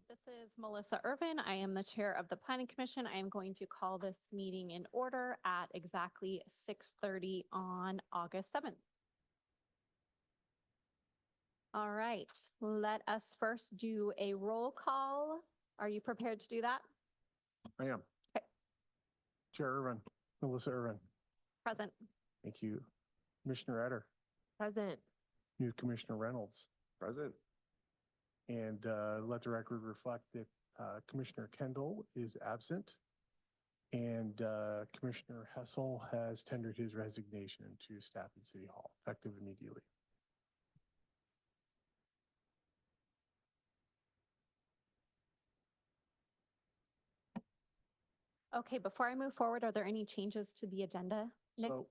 This is Melissa Irvin. I am the Chair of the Planning Commission. I am going to call this meeting in order at exactly 6:30 on August 7th. All right, let us first do a roll call. Are you prepared to do that? I am. Okay. Chair Irvin, Melissa Irvin. Present. Thank you. Commissioner Etter, Present. new Commissioner Reynolds. Present. And let the record reflect that Commissioner Kendall is absent. And Commissioner Hessel has tendered his resignation to staff at City Hall, effective immediately. Okay, before I move forward, are there any changes to the agenda? Nick? So,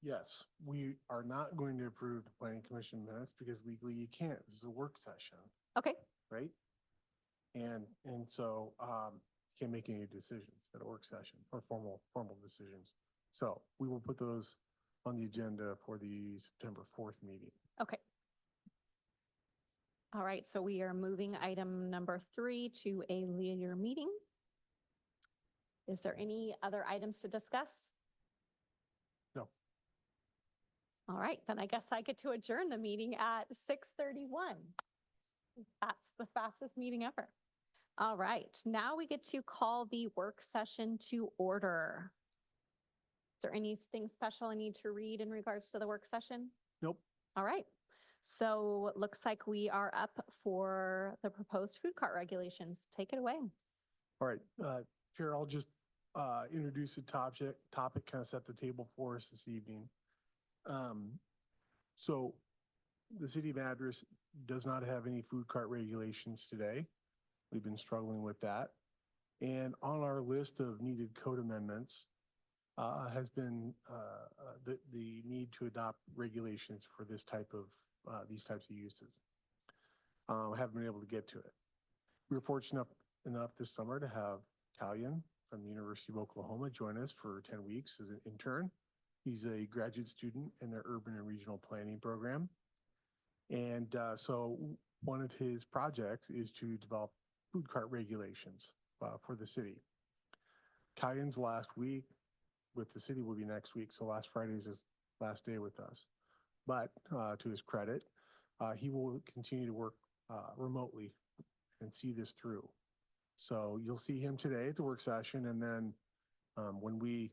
yes, we are not going to approve the Planning Commission minutes because legally you can't. This is a work session, Okay, right? And so can't make any decisions at a work session or formal decisions. So we will put those on the agenda for the September 4th meeting. okay. All right, so we are moving item number 3 to a later meeting. Is there any other items to discuss? No. All right, then I guess I get to adjourn the meeting at 6:31. That's the fastest meeting ever. All right, now we get to call the work session to order. Is there anything special I need to read in regards to the work session? Nope. All right, so it looks like we are up for the proposed food cart regulations. Take it away. All right, Chair, I'll just introduce the topic, kind of set the table for us this evening. So the city of Madras does not have any food cart regulations today. We've been struggling with that. And on our list of needed code amendments has been the need to adopt regulations for this type of these types of uses. Haven't been able to get to it. We were fortunate enough this summer to have Callion from the University of Oklahoma join us for 10 weeks as an intern. He's a graduate student in their urban and regional planning program. And so one of his projects is to develop food cart regulations for the city. Callion's last week with the city will be next week. So last Friday is his last day with us. But to his credit, he will continue to work remotely and see this through. So you'll see him today at the work session. And then when we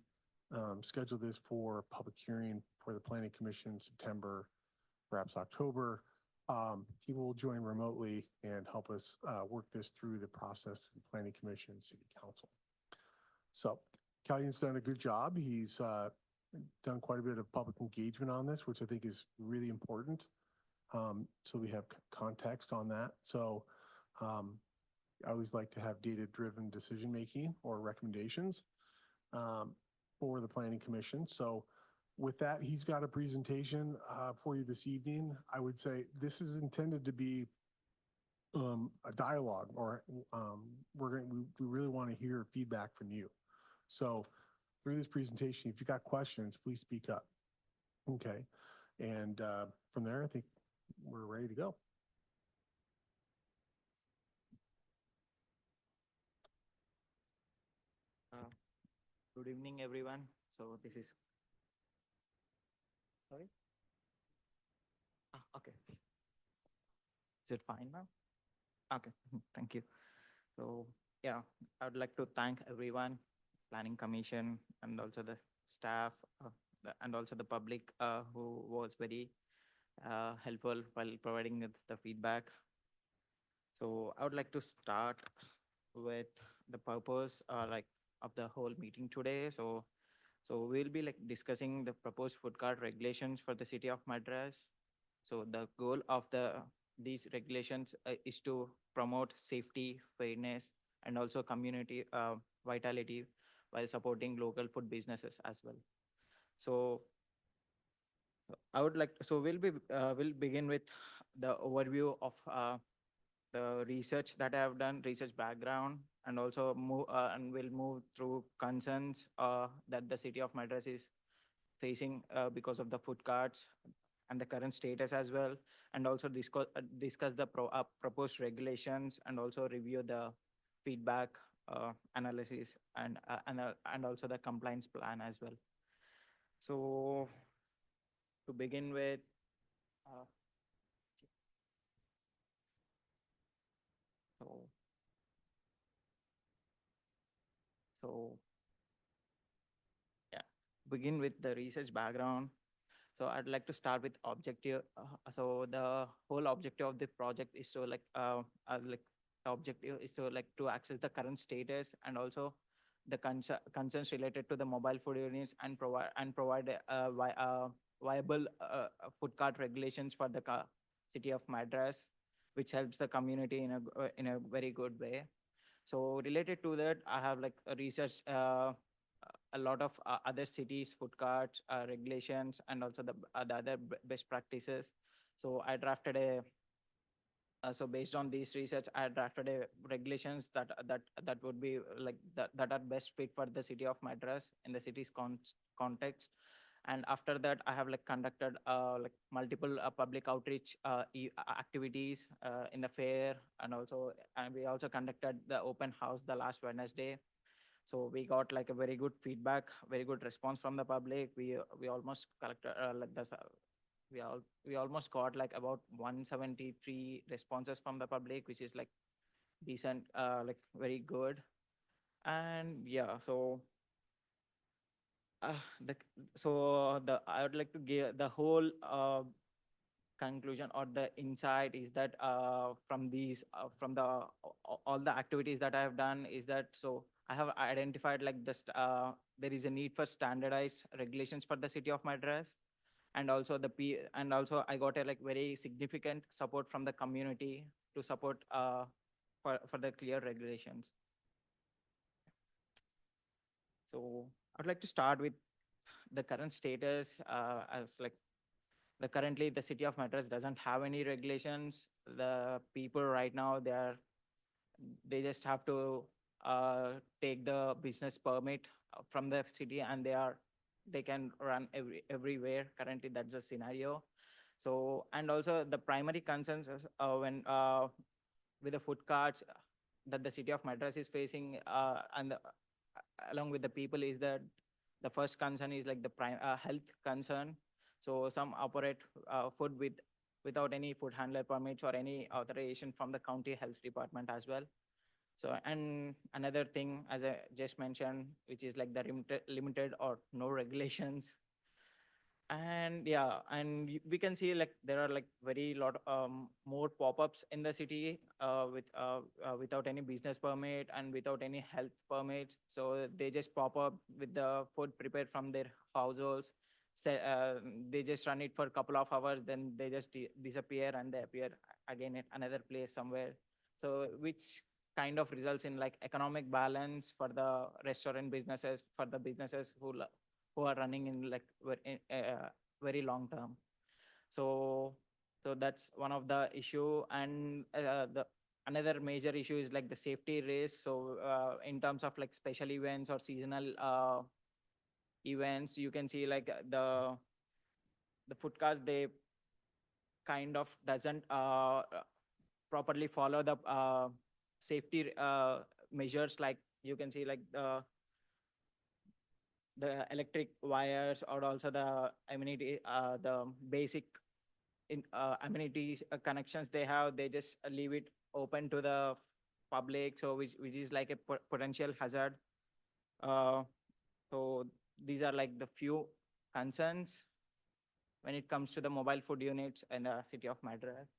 schedule this for public hearing for the Planning Commission in September, perhaps October, he will join remotely and help us work this through the process of the Planning Commission and City Council. So Callion's done a good job. He's done quite a bit of public engagement on this, which I think is really important. So we have context on that. So I always like to have data-driven decision-making or recommendations for the Planning Commission. So with that, he's got a presentation for you this evening. I would say this is intended to be a dialogue, or we really want to hear feedback from you. So through this presentation, if you've got questions, please speak up. Okay. And from there, I think we're ready to go. Good evening, everyone. So this is, sorry? Okay. Is it fine now? Okay, thank you. So yeah, I would like to thank everyone, Planning Commission, and also the staff, and also the public who was very helpful while providing the feedback. So I would like to start with the purpose of the whole meeting today. So we'll be discussing the proposed food cart regulations for the city of Madras. So the goal of these regulations is to promote safety, fairness, and also community vitality while supporting local food businesses as well. So we'll begin with the overview of the research that I have done, research background, and also we'll move through concerns that the city of Madras is facing because of the food carts, and the current status as well, and also discuss the proposed regulations, and also review the feedback, analysis, and also the compliance plan as well. So to begin with, uh, so so yeah, begin with the research background. So I'd like to start with objective. So the whole objective of the project is to like the objective is to like to access the current status, and also the concerns related to the mobile food units, and provide viable food cart regulations for the city of Madras, which helps the community in a very good way. So related to that, I have like researched a lot of other cities, food carts, regulations, and also the other best practices. So I drafted a so based on these research, I drafted a regulations that would be like that are best fit for the city of Madras in the city's context. And after that, I have like conducted like multiple public outreach activities in the fair, and we also conducted the open house the last Wednesday. So we got like a very good feedback, very good response from the public. We almost collected like this we almost got like about 173 responses from the public, which is like decent, like very good. And yeah, so the so the I would like to give the whole conclusion or the insight is that from these from the all the activities that I have done is that, so I have identified like there is a need for standardized regulations for the city of Madras, and also and also I got a like very significant support from the community to support for the clear regulations. So I'd like to start with the current status. As like the currently the city of Madras doesn't have any regulations. The people right now they just have to take the business permit from the city, and they can run everywhere. Currently, that's the scenario. So, and also the primary concerns is, when with the food carts that the city of Madras is facing, along with the people, is that the first concern is like the health concern. So some operate food without any food handler permits or any authorization from the county health department as well. So, and another thing, as I just mentioned, which is like the limited or no regulations. And yeah, and we can see like there are like very lot more pop-ups in the city without any business permit and without any health permits. So they just pop up with the food prepared from their households. They just run it for a couple of hours, then they just disappear, and they appear again at another place somewhere. So which kind of results in like economic balance for the restaurant businesses, for the businesses who are running in like very long term. So that's one of the issue. And the another major issue is like the safety risk. So in terms of like special events or seasonal events, you can see like the food carts, they kind of doesn't properly follow the safety measures. Like you can see like the electric wires, or also the amenity, the basic amenities connections they have, they just leave it open to the public. So which is like a potential hazard. Uh, so these are like the few concerns when it comes to the mobile food units in the city of Madras.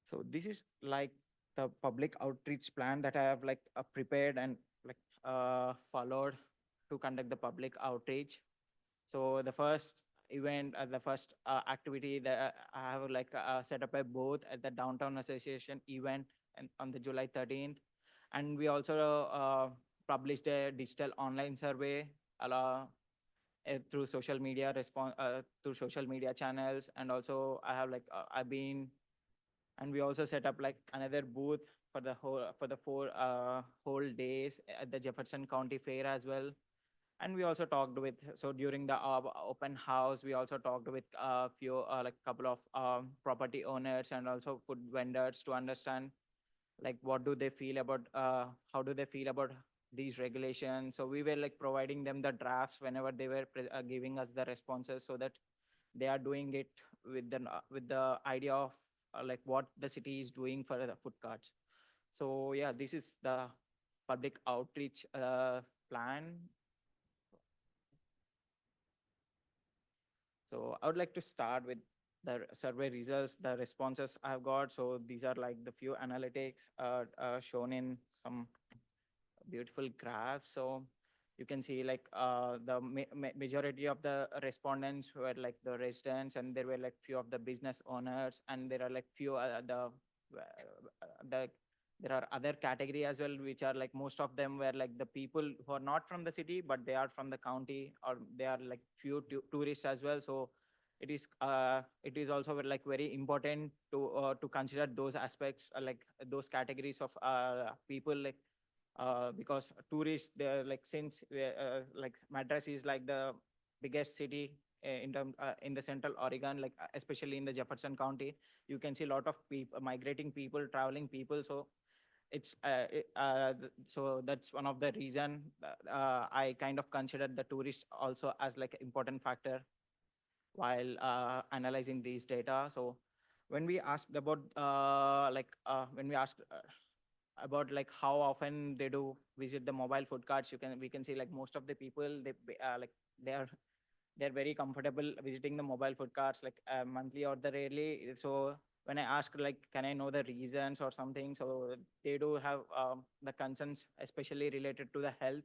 So this is like the public outreach plan that I have like prepared and like followed to conduct the public outreach. So the first event, the first activity that I have like set up a booth at the Downtown Association event and on the July 13th. And we also published a digital online survey through social media through social media channels. And also I have like and we also set up like another booth for the 4 whole days at the Jefferson County Fair as well. And we also talked with, so during the open house, we also talked with a few, like couple of property owners and also food vendors to understand like what do they feel about, how do they feel about these regulations. So we were like providing them the drafts whenever they were giving us the responses, so that they are doing it with the idea of like what the city is doing for the food carts. So yeah, this is the public outreach plan. So I would like to start with the survey results, the responses I've got. So these are like the few analytics shown in some beautiful graphs. So you can see like the majority of the respondents were like the residents, and there were like few of the business owners, and there are like few the there are other category as well, which are like most of them were like the people who are not from the city, but they are from the county, or they are like few tourists as well. So it is also like very important to consider those aspects, like those categories of people, like because tourists, they're like, since like Madras is like the biggest city in term in the central Oregon, like especially in the Jefferson County, you can see a lot of people, migrating people, traveling people. So so that's one of the reason I kind of considered the tourist also as like important factor while analyzing these data. So when we asked about when we asked about like how often they do visit the mobile food carts, we can see like most of the people, like they are they're very comfortable visiting the mobile food carts like monthly or the rarely. So when I ask like, can I know the reasons or something? So they do have the concerns, especially related to the health,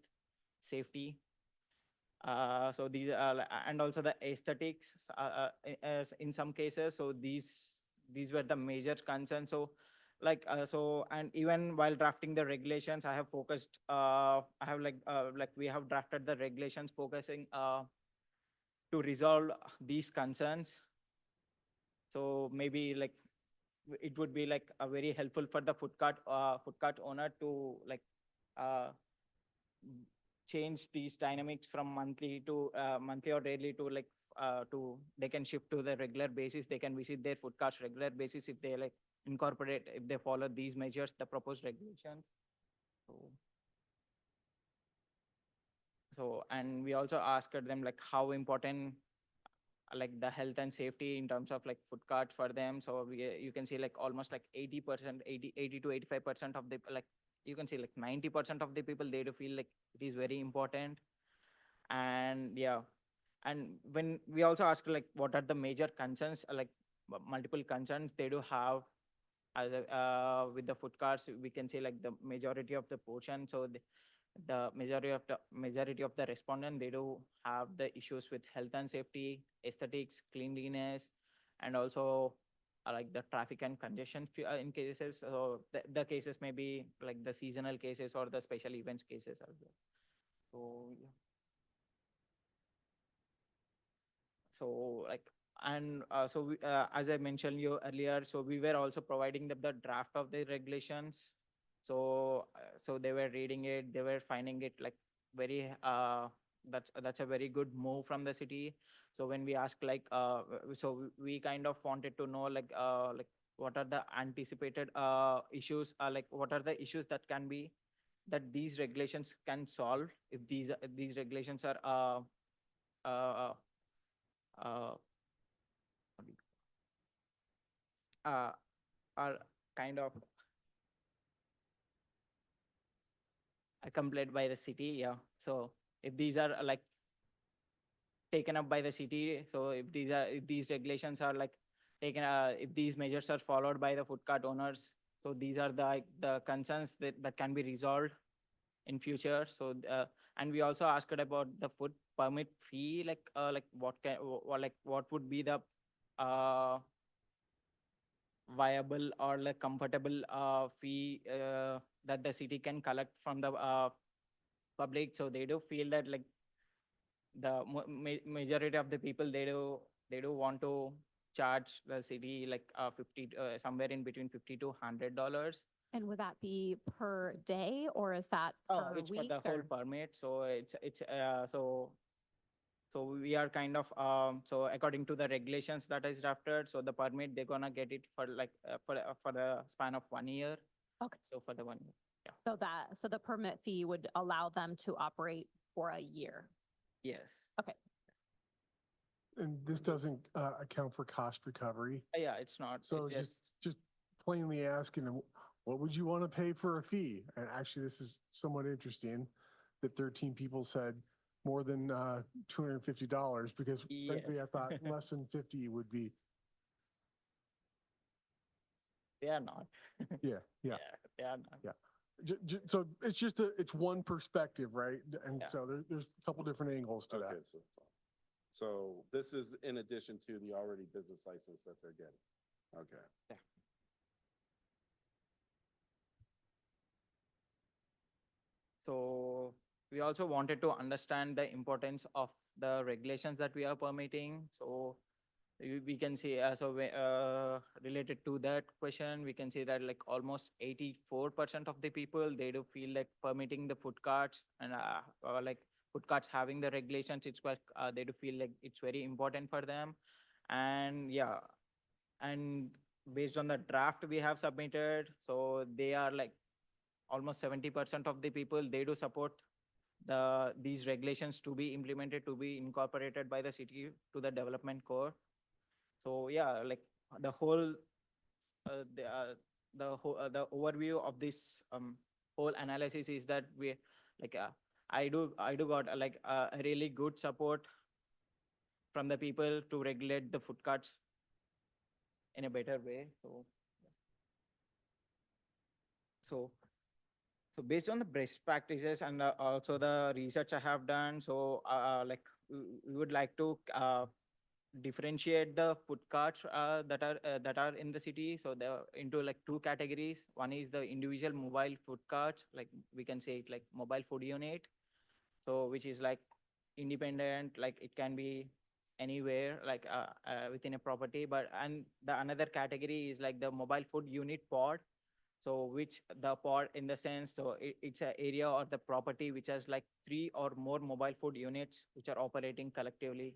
safety. So these and also the aesthetics as in some cases. So these were the major concerns. So so, and even while drafting the regulations, I have focused. I have like we have drafted the regulations focusing to resolve these concerns. So maybe like it would be like a very helpful for the food cart owner to like uh, change these dynamics from monthly to monthly or daily to like to they can shift to the regular basis. They can visit their food carts regular basis if they like incorporate, if they follow these measures, the proposed regulations. So and we also asked them like how important like the health and safety in terms of like food carts for them. So you can see like almost like 80%, 80 to 85% of the like, you can see like 90% of the people, they do feel like it is very important. And yeah, and when we also ask like what are the major concerns, like multiple concerns they do have as with the food carts, we can say like the majority of the portion. So the majority of the respondent, they do have the issues with health and safety, aesthetics, cleanliness, and also like the traffic and congestion in cases. So the cases may be like the seasonal cases or the special events cases as well. So yeah. So like, and so as I mentioned you earlier, so we were also providing them the draft of the regulations. So so they were reading it, they were finding it like very that's a very good move from the city. So when we ask like so we kind of wanted to know like what are the anticipated issues, like what are the issues that can be, that these regulations can solve if these regulations are uh, uh, uh, are kind of accomplished by the city. Yeah. So if these are like taken up by the city, so if these regulations are like taken, if these measures are followed by the food cart owners, so these are the concerns that can be resolved in future. So and we also asked about the food permit fee, like what can like what would be the uh viable or like comfortable fee that the city can collect from the public. So they do feel that like the majority of the people, they do want to charge the city like 50 somewhere in between $50 to $100. And would that be per day or is that per It's for week? the whole or- permit, so so we are kind of, so according to the regulations that is drafted, so the permit, they're gonna get it for like, for the span of 1 year. Okay. So for the 1 year, So the permit fee would allow them to operate for a year. yes. And this doesn't account for cost recovery. Yeah, it's not, So it's just, just plainly asking them, what would you want to pay for a fee? And actually, this is somewhat interesting that 13 people said more than $250 because frankly, I Yes. thought less than 50 would be, they are not. yeah, yeah. They are not. Yeah. So it's just it's one perspective, right? And Yeah. so there's a couple different angles to that. Okay, so this is in addition to the already business license that they're getting. Okay. So we also wanted to understand the importance of the regulations that we are permitting. So we can see, related to that question, we can say that like almost 84% of the people, they do feel like permitting the food carts and like food carts having the regulations, it's quite, they do feel like it's very important for them. And yeah, and based on the draft we have submitted, so they are like almost 70% of the people, they do support these regulations to be implemented, to be incorporated by the city to the development core. So yeah, like the whole, the overview of this whole analysis is that we like, I do got like a really good support from the people to regulate the food carts in a better way. So based on the best practices and also the research I have done, so like we would like to differentiate the food carts that are in the city. So they're into like two categories. One is the individual mobile food carts, like we can say it like mobile food unit. So which is like independent, like it can be anywhere, like within a property. But and the another category is like the mobile food unit pod. So which the pod in the sense, so it's an area or the property which has like 3 or more mobile food units which are operating collectively.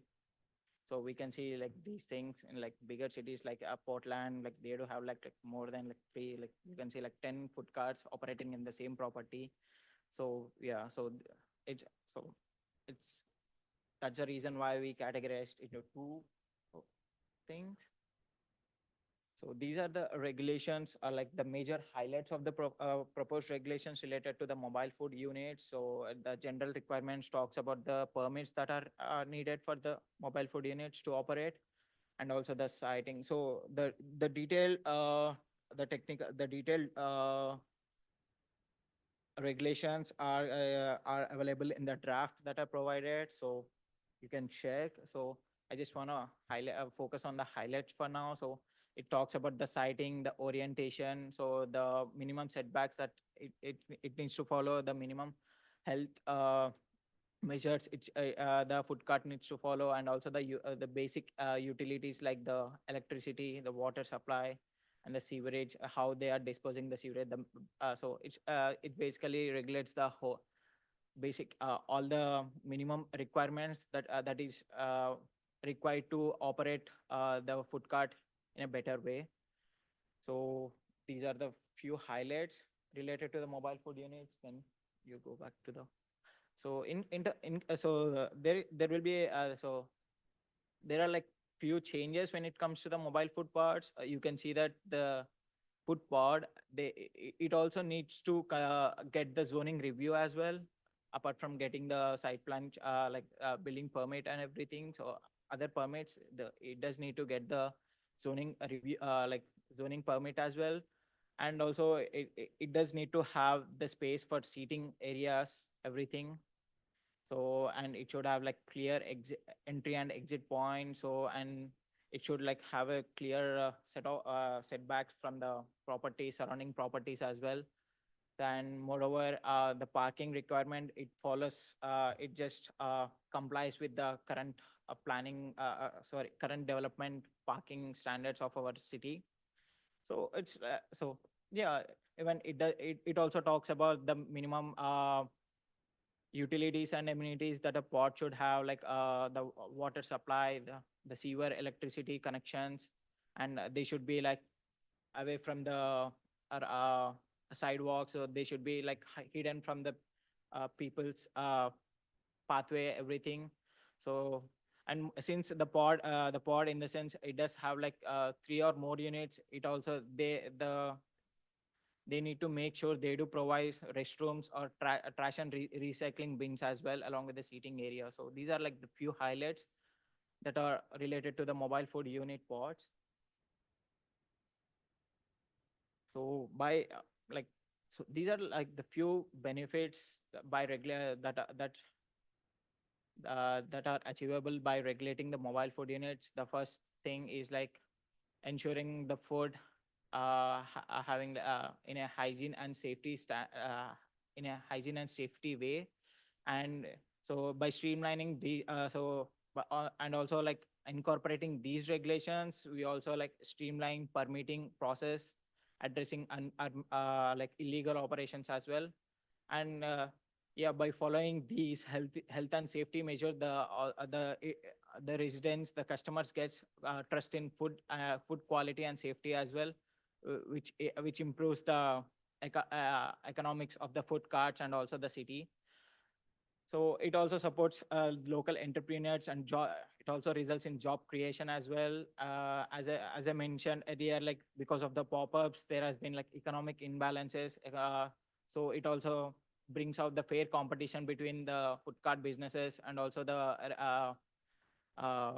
So we can see like these things in like bigger cities like Portland, like they do have like more than like 3, like you can see like 10 food carts operating in the same property. So yeah, it's so it's that's the reason why we categorized into two things. So these are the regulations, like the major highlights of the proposed regulations related to the mobile food units. So the general requirements talks about the permits that are needed for the mobile food units to operate, and also the siting. So the detailed, the detailed regulations are available in the draft that are provided. So you can check. So I just want to highlight, focus on the highlights for now. So it talks about the siting, the orientation, so the minimum setbacks that it needs to follow, the minimum health measures the food cart needs to follow, and also the basic utilities like the electricity, the water supply, and the sewerage, how they are disposing the sewerage. So it basically regulates the whole basic, all the minimum requirements that is required to operate the food cart in a better way. So these are the few highlights related to the mobile food units. Then you go back to the. So there will be so there are like few changes when it comes to the mobile food parts. You can see that the food pod, it also needs to get the zoning review as well, apart from getting the site plan, building permit and everything. So other permits, it does need to get the zoning review, like zoning permit as well. And also it does need to have the space for seating areas, everything. So, and it should have like clear exit, entry and exit points. So, and it should like have a clear set of setbacks from the property, surrounding properties as well. Then moreover, the parking requirement, it follows, it just complies with the current current development parking standards of our city. So it's Yeah, even it also talks about the minimum utilities and amenities that a pod should have, like the water supply, the sewer, electricity connections, and they should be like away from the sidewalks, so they should be like hidden from the people's pathway, everything. So, and since the pod in the sense it does have like three or more units, it also they need to make sure they do provide restrooms or trash and recycling bins as well, along with the seating area. So these are like the few highlights that are related to the mobile food unit pods. So by like, so these are like the few benefits by regular that are achievable by regulating the mobile food units. The first thing is like ensuring the food having in a hygiene and safety in a hygiene and safety way. And so by streamlining the and also like incorporating these regulations, we also like streamline permitting process, addressing like illegal operations as well. And yeah, by following these health and safety measures, the residents, the customers gets trust in food quality and safety as well, which improves the economics of the food carts and also the city. So it also supports local entrepreneurs and job. It also results in job creation as well. As I mentioned earlier, like because of the pop-ups, there has been like economic imbalances. So it also brings out the fair competition between the food cart businesses and also the uh,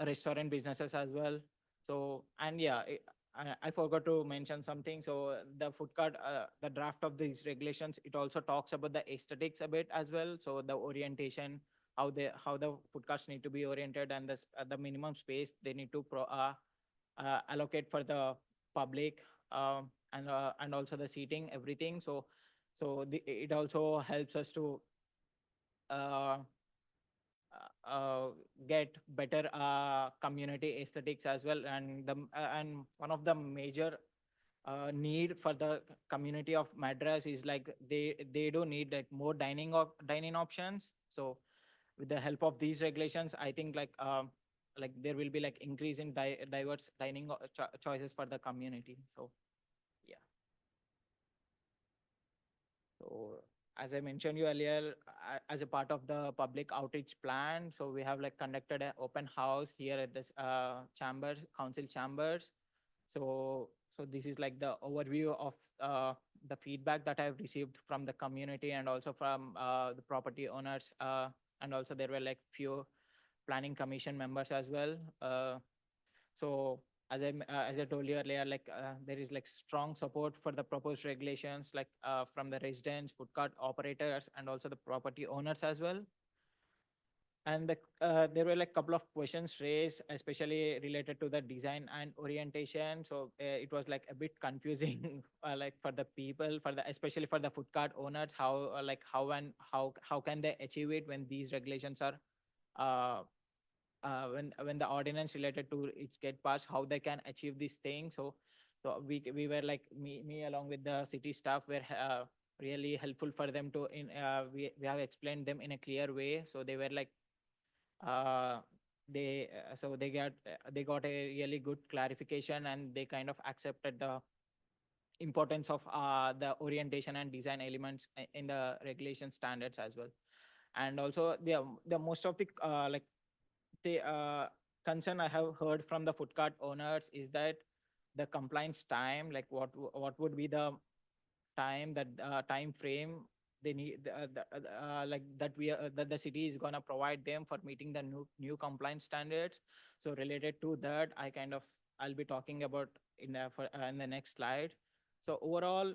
restaurant businesses as well. So, and yeah, I forgot to mention something. So the food cart, the draft of these regulations, it also talks about the aesthetics a bit as well. So the orientation, how the food carts need to be oriented, and the minimum space they need to allocate for the public, and also the seating, everything. It also helps us to uh, get better community aesthetics as well. And one of the major need for the community of Madras is like they do need like more dining options. So with the help of these regulations, I think like there will be like increase in diverse dining choices for the community. So yeah. So as I mentioned you earlier, as a part of the public outreach plan, so we have like conducted an open house here at this council chambers. So this is like the overview of the feedback that I've received from the community and also from the property owners. And also there were like few planning commission members as well. So as I told you earlier, like there is like strong support for the proposed regulations, like from the residents, food cart operators, and also the property owners as well. And there were like a couple of questions raised, especially related to the design and orientation. So it was like a bit confusing, like for the people, especially for the food cart owners, how can they achieve it when these regulations are uh, when the ordinance related to its get passed, how they can achieve this thing. So we were like me along with the city staff were really helpful for them to we have explained them in a clear way. So they were like uh, they got a really good clarification, and they kind of accepted the importance of the orientation and design elements in the regulation standards as well. And also the most of the concern I have heard from the food cart owners is that the compliance time, like what would be the time frame they need, like that the city is gonna provide them for meeting the new compliance standards. So related to that, I'll be talking about in the next slide. So overall,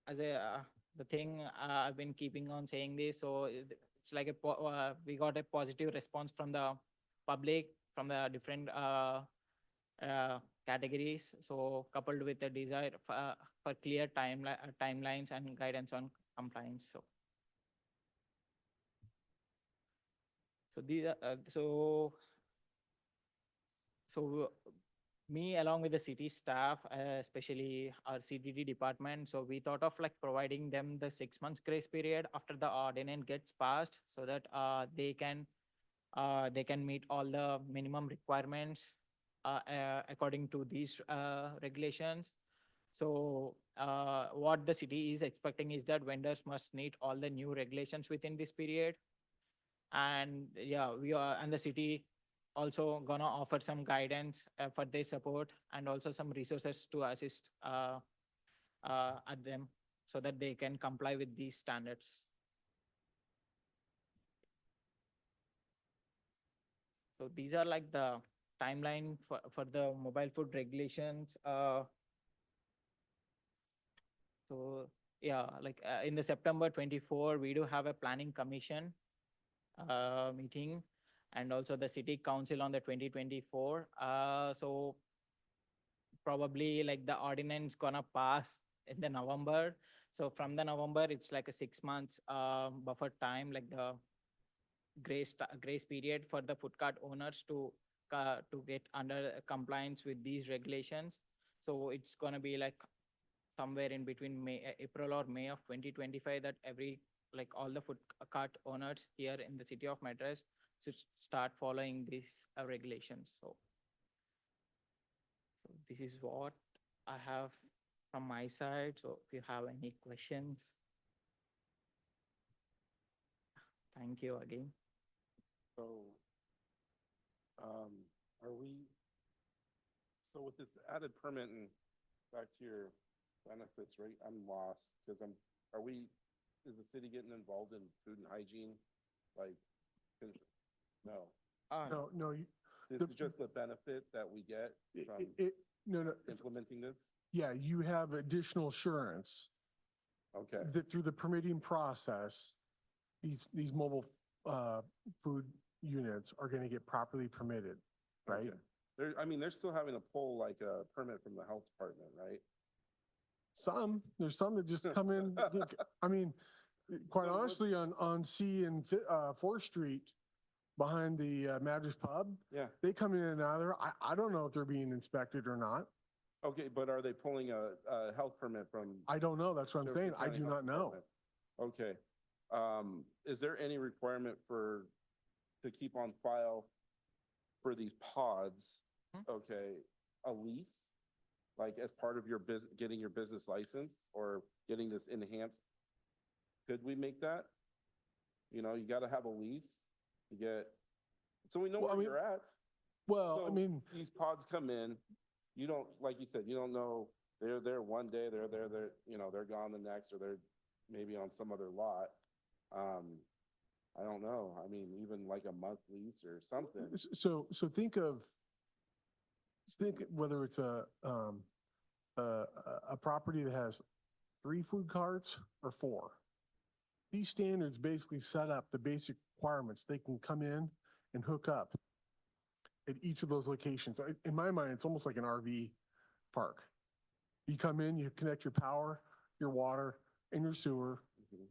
as a the thing I've been keeping on saying this. So it's like we got a positive response from the public, from the different categories. So coupled with the desire for clear timelines and guidance on compliance. So these are so me along with the city staff, especially our CDD department, so we thought of like providing them the 6 months grace period after the ordinance gets passed so that they can meet all the minimum requirements according to these regulations. So what the city is expecting is that vendors must meet all the new regulations within this period. And yeah, we are, and the city also gonna offer some guidance for their support and also some resources to assist at them so that they can comply with these standards. So these are like the timeline for the mobile food regulations. So yeah, like in the September 24, we do have a planning commission meeting and also the city council on the 2024. So probably like the ordinance gonna pass in the November. So from the November, it's like a 6 months buffer time, like the grace period for the food cart owners to get under compliance with these regulations. So it's gonna be like somewhere in between April or May of 2025 that like all the food cart owners here in the city of Madras should start following these regulations. So this is what I have from my side. So if you have any questions. Thank you again. So, so with this added permit and back to your benefits, right? I'm lost because is the city getting involved in food and hygiene? Like, no, No, no, you, this The- is just the benefit that we get from no, no, implementing this? yeah, you have additional assurance Okay, that through the permitting process, these mobile, food units are gonna get properly permitted, right? okay. They're still having to pull like a permit from the health department, right? There's some that just come in, I mean, quite So what- honestly, on C and 4th Street, behind the Madras Pub, Yeah, they come in and out of there. I don't know if they're being inspected or not. okay, but are they pulling a health permit from? I don't know. That's what I'm Jefferson saying. I County do Health not know. Department? Okay. Is there any requirement to keep on file for these pods, okay, a lease? Like as part of your getting your business license or getting this enhanced? Could we make that? You know, you gotta have a lease to get, so we know Well, I where mean- you're at. Well, I So mean, these pods come in, you don't, like you said, you don't know, they're there one day, they're gone the next, or they're maybe on some other lot. I don't know. I mean, even like a month lease or something. so think whether it's a property that has 3 food carts or 4. These standards basically set up the basic requirements. They can come in and hook up at each of those locations. In my mind, it's almost like an RV park. You come in, you connect your power, your water, and your sewer, Mhm.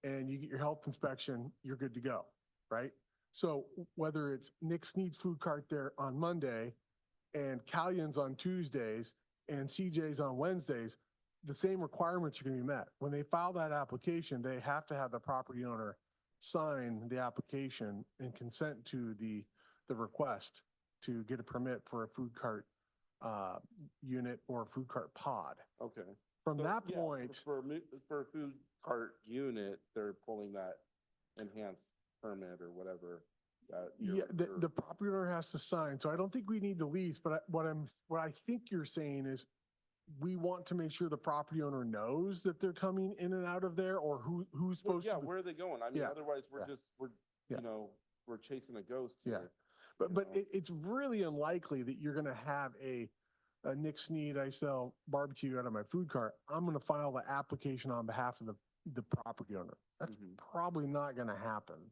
and you get your health inspection, you're good to go, right? So whether it's Nick Sneed's food cart there on Monday and Callion's on Tuesdays and CJ's on Wednesdays, the same requirements are going to be met. When they file that application, they have to have the property owner sign the application and consent to the request to get a permit for a food cart unit or a food cart pod. Okay. From So, that yeah, point, for a food cart unit, they're pulling that enhanced permit or whatever. That yeah, the you're- property owner has to sign. So I don't think we need the lease, but what I think you're saying is we want to make sure the property owner knows that they're coming in and out of there or who's Well, supposed yeah, to. be- where are they going? I mean, Yeah, otherwise yeah. we're, Yeah. you know, we're chasing a ghost Yeah. here. But know. it's really unlikely that you're gonna have a Nick Sneed, I sell barbecue out of my food cart. I'm gonna file the application on behalf of the property owner. That's Mhm. probably not gonna happen.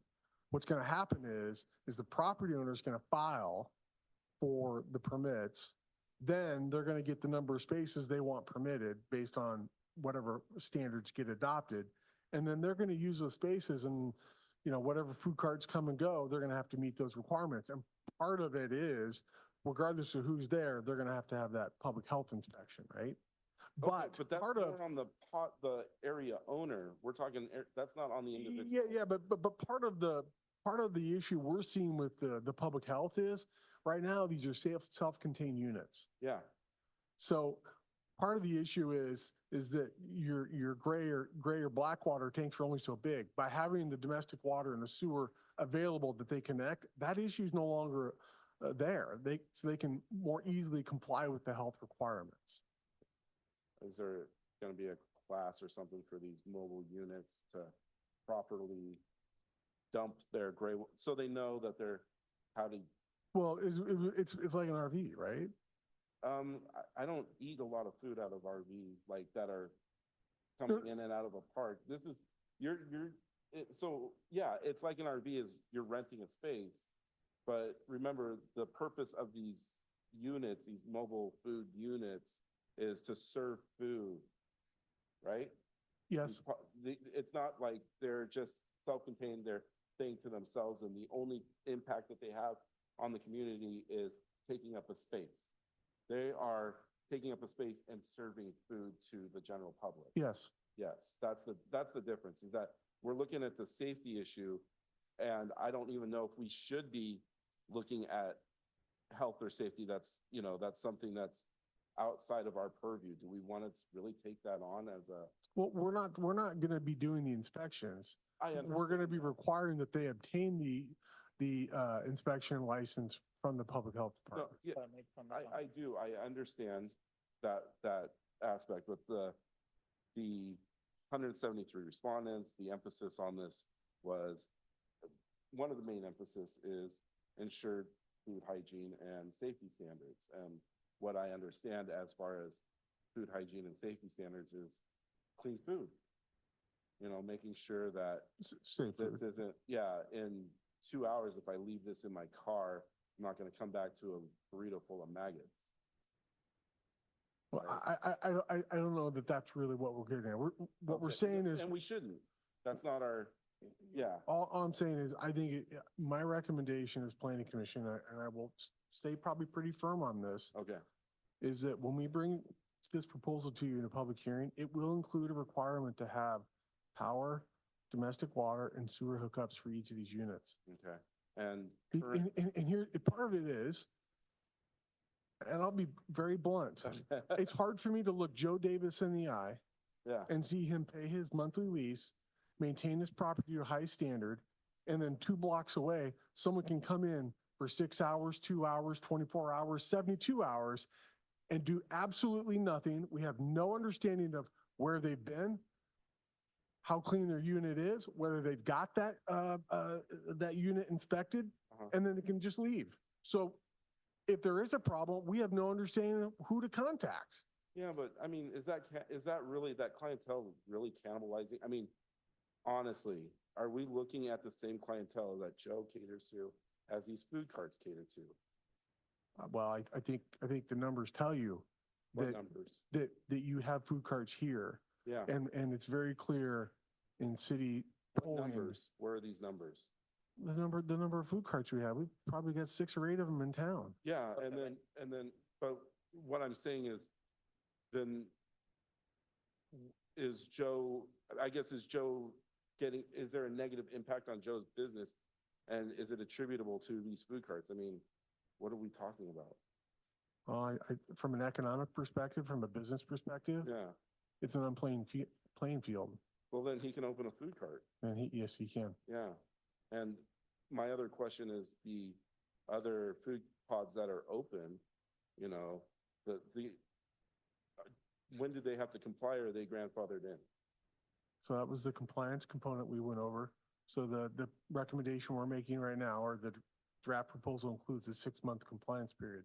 What's gonna happen is the property owner is gonna file for the permits. Then they're gonna get the number of spaces they want permitted based on whatever standards get adopted. And then they're gonna use those spaces and, whatever food carts come and go, they're gonna have to meet those requirements. And part of it is regardless of who's there, they're gonna have to have that public health inspection, right? Okay, But that's part of, more on the the area owner. We're talking, that's not on the individual. yeah, but part of the issue we're seeing with the public health is, right now, these are self-contained units. Yeah, So part of the issue is that your gray or black water tanks are only so big. By having the domestic water and the sewer available that they connect, that issue is no longer there. So they can more easily comply with the health requirements. is there gonna be a class or something for these mobile units to properly dump their so they know that they're, how to, Well, it's like an RV, right? I don't eat a lot of food out of RVs, like that are coming in and out of a park. This is, so, yeah, it's like an RV is you're renting a space. But remember, the purpose of these units, these mobile food units, is to serve food, right? Yes. It's not like they're just self-contained, they're staying to themselves, and the only impact that they have on the community is taking up a space. They are taking up a space and serving food to the general public. Yes. Yes, that's the difference, is that we're looking at the safety issue, and I don't even know if we should be looking at health or safety. That's, that's something that's outside of our purview. Do we want to really take that on as a? Well, we're not going to be doing the inspections. We're going to be understand that. requiring that they obtain the inspection license from the public health No, department. yeah, Permit from the I do, I understand that aspect, but the 173 respondents, the emphasis on this was, one of the main emphasis is ensured food hygiene and safety standards. And what I understand as far as food hygiene and safety standards is clean food. Making sure that Safe this food. isn't, in 2 hours, if I leave this in my car, I'm not gonna come back to a burrito full of maggots. Well, I don't know that that's really what we're getting at. What we're Okay, saying is, and we shouldn't. That's not our, yeah, all I'm saying is, I think my recommendation as planning commission, and I will stay probably pretty firm on this, okay, is that when we bring this proposal to you in a public hearing, it will include a requirement to have power, domestic water, and sewer hookups for each of these units. okay. And And here, part of it is, and I'll be very blunt, it's hard for me to look Joe Davis in the eye yeah, and see him pay his monthly lease, maintain his property to a high standard, and then 2 blocks away, someone can come in for 6 hours, 2 hours, 24 hours, 72 hours, and do absolutely nothing. We have no understanding of where they've been, how clean their unit is, whether they've got that unit inspected, Uh-huh. and then they can just leave. So if there is a problem, we have no understanding of who to contact. yeah, but I mean, is that really, that clientele really cannibalizing? I mean, honestly, are we looking at the same clientele that Joe caters to as these food carts cater to? Well, I think the numbers tell you What that, numbers? that you have food carts here, Yeah, and it's very clear in city what polling. numbers? Where are these numbers? The number of food carts we have, we've probably got 6 or 8 of them in town. Yeah, and then, but what I'm saying is, then is Joe getting, is there a negative impact on Joe's business? And is it attributable to these food carts? I mean, what are we talking about? Well, from an economic perspective, from a business perspective, Yeah, it's an unplaying playing field. well, then he can open a food cart. And yes, he can. Yeah, and my other question is the other food pods that are open, when do they have to comply, or are they grandfathered in? So that was the compliance component we went over. So the recommendation we're making right now, or the draft proposal, includes a 6-month compliance period.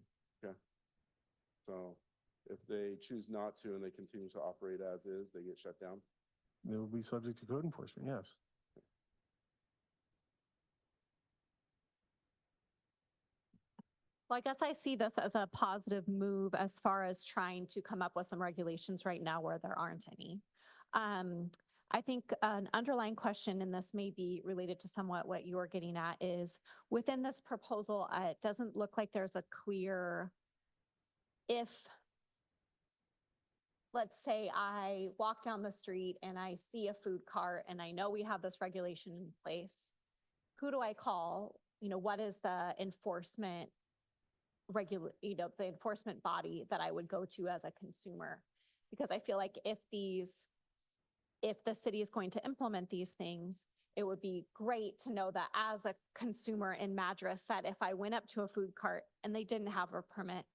So if they choose not to and they continue to operate as is, they get shut down? They will be subject to code enforcement, yes. Well, I guess I see this as a positive move as far as trying to come up with some regulations right now where there aren't any. I think an underlying question, and this may be related to somewhat what you're getting at, is within this proposal, it doesn't look like there's a clear, if, let's say I walk down the street and I see a food cart and I know we have this regulation in place, who do I call? You know, what is the enforcement the enforcement body that I would go to as a consumer? Because I feel like if the city is going to implement these things, it would be great to know that as a consumer in Madras, that if I went up to a food cart and they didn't have a permit,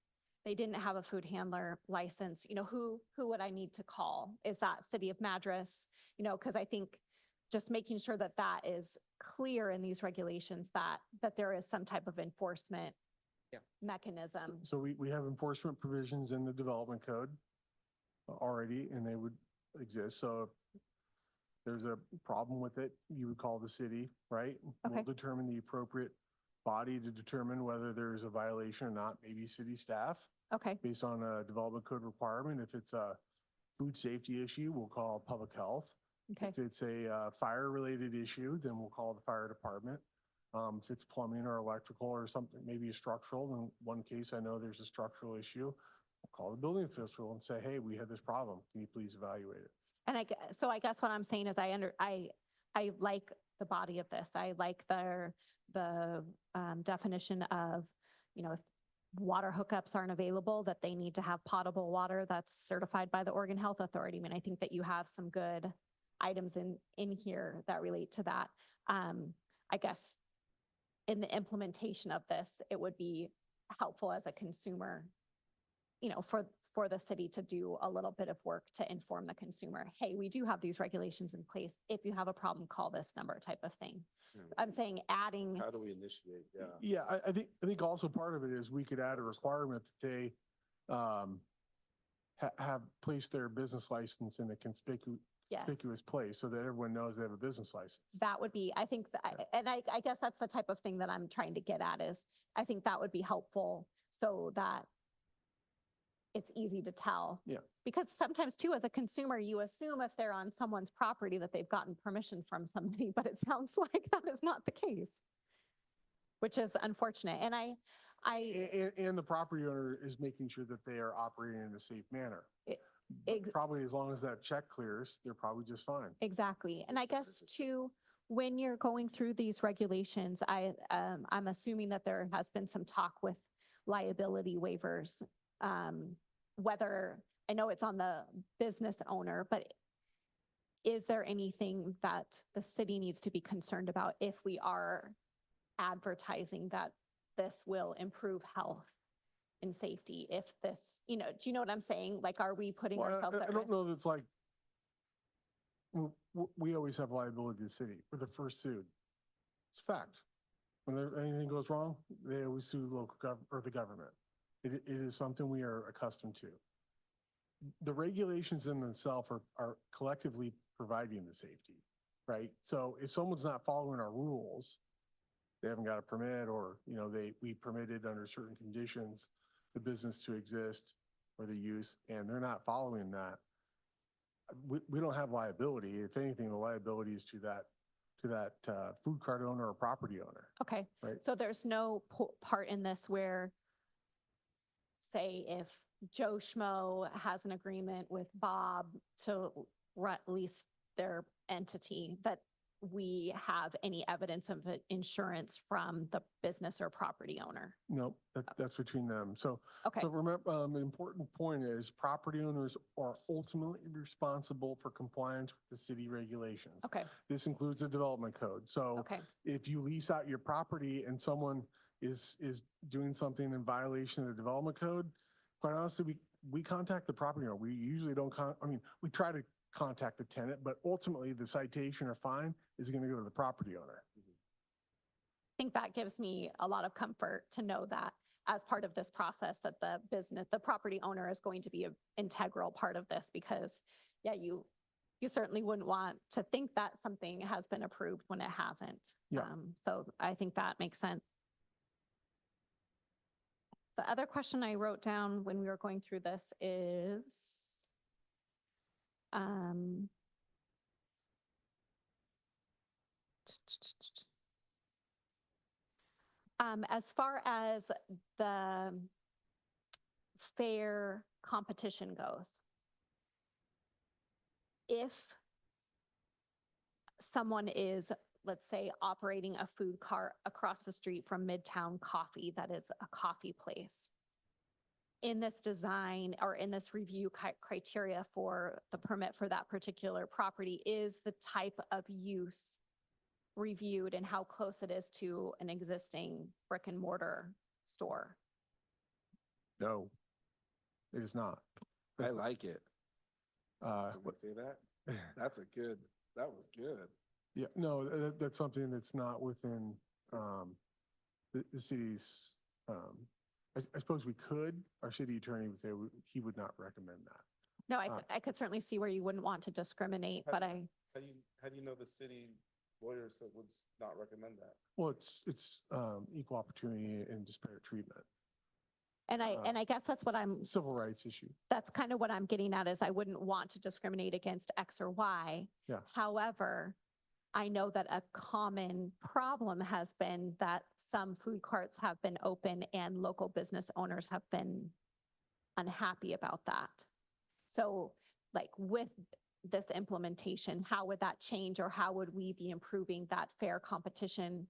they didn't have a food handler license, you know, who would I need to call? Is that City of Madras? You know, because I think just making sure that that is clear in these regulations, that there is some type of enforcement Yeah. mechanism. So we have enforcement provisions in the development code already, and they would exist. So if there's a problem with it, you would call the city, right? Okay. We'll determine the appropriate body to determine whether there's a violation or not, maybe city staff, Okay, based on a development code requirement. If it's a food safety issue, we'll call public health. okay, If it's a fire-related issue, then we'll call the fire department. If it's plumbing or electrical or something, maybe a structural, in one case, I know there's a structural issue, I'll call the building official and say, hey, we had this problem. Can you please evaluate it? and so I guess what I'm saying is I like the body of this. I like the definition of, you know, if water hookups aren't available, that they need to have potable water that's certified by the Oregon Health Authority. I mean, I think that you have some good items in here that relate to that. I guess in the implementation of this, it would be helpful as a consumer, you know, for the city to do a little bit of work to inform the consumer. Hey, we do have these regulations in place. If you have a problem, call this number type of thing. Yeah. I'm saying adding, How do we initiate? Yeah. Yeah, I think also part of it is we could add a requirement that they have placed their business license in a yes, conspicuous place so that everyone knows they have a business license. that would be, I think, and I guess that's the type of thing that I'm trying to get at is, I think that would be helpful so that it's easy to tell. Yeah. Because sometimes too, as a consumer, you assume if they're on someone's property that they've gotten permission from somebody, but it sounds like that is not the case, which is unfortunate. And I, And the property owner is making sure that they are operating in a safe manner. It- But ex- Probably as long as that check clears, they're probably just fine. exactly. And I guess too, when you're going through these regulations, I'm assuming that there has been some talk with liability waivers. Whether, I know it's on the business owner, but is there anything that the city needs to be concerned about if we are advertising that this will improve health and safety? If this, you know, do you know what I'm saying? Like, are we putting Well, ourselves I at don't risk? know that it's like, we always have liability to the city. We're the first sued. It's a fact. Anything goes wrong, they always sue local or the government. It is something we are accustomed to. The regulations in themselves are collectively providing the safety, right? So if someone's not following our rules, they haven't got a permit, or, you know, we permitted under certain conditions the business to exist or the use, and they're not following that, we don't have liability. If anything, the liability is to that food cart owner or property owner. Okay. Right. So there's no part in this where, say, if Joe Schmo has an agreement with Bob to lease their entity, that we have any evidence of insurance from the business or property owner. No, that's between them. So, Okay, so remember, the important point is property owners are ultimately responsible for compliance with the city regulations. okay, This includes the development code. So okay, if you lease out your property and someone is doing something in violation of the development code, quite honestly, we contact the property owner. We usually don't we try to contact the tenant, but ultimately the citation or fine is going to go to the property owner. I think that gives me a lot of comfort to know that as part of this process, that the property owner is going to be an integral part of this, because yeah, you certainly wouldn't want to think that something has been approved when it hasn't. Yeah. So I think that makes sense. The other question I wrote down when we were going through this is, As far as the fair competition goes, if someone is, let's say, operating a food cart across the street from Midtown Coffee, that is a coffee place, in this design or in this review criteria for the permit for that particular property, is the type of use reviewed and how close it is to an existing brick and mortar store? No, it is not. I like it. Uh, Can we say that? That was good. Yeah, no, that's something that's not within the city's, I suppose we could, our city attorney would say he would not recommend that. No, Uh, I could certainly see where you wouldn't want to discriminate, How but do I, how do you know the city lawyers that would not recommend that? Well, it's equal opportunity and disparate treatment, and I guess that's what civil rights issue. that's kind of what I'm getting at is I wouldn't want to discriminate against X or Y. Yeah. However, I know that a common problem has been that some food carts have been open and local business owners have been unhappy about that. So like with this implementation, how would that change or how would we be improving that fair competition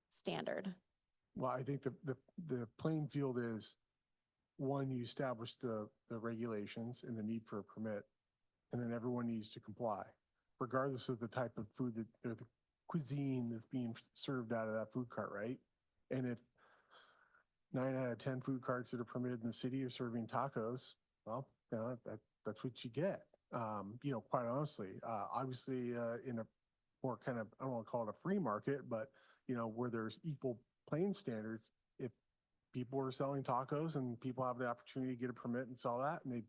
standard? Well, I think the playing field is, one, you establish the regulations and the need for a permit, and then everyone needs to comply, regardless of the type of food that, or the cuisine that's being served out of that food cart, right? And if 9 out of 10 food carts that are permitted in the city are serving tacos, well, you know, that's what you get. You know, quite honestly, obviously, in a more kind of, I don't want to call it a free market, but, you know, where there's equal playing standards, if people are selling tacos and people have the opportunity to get a permit and sell that, and they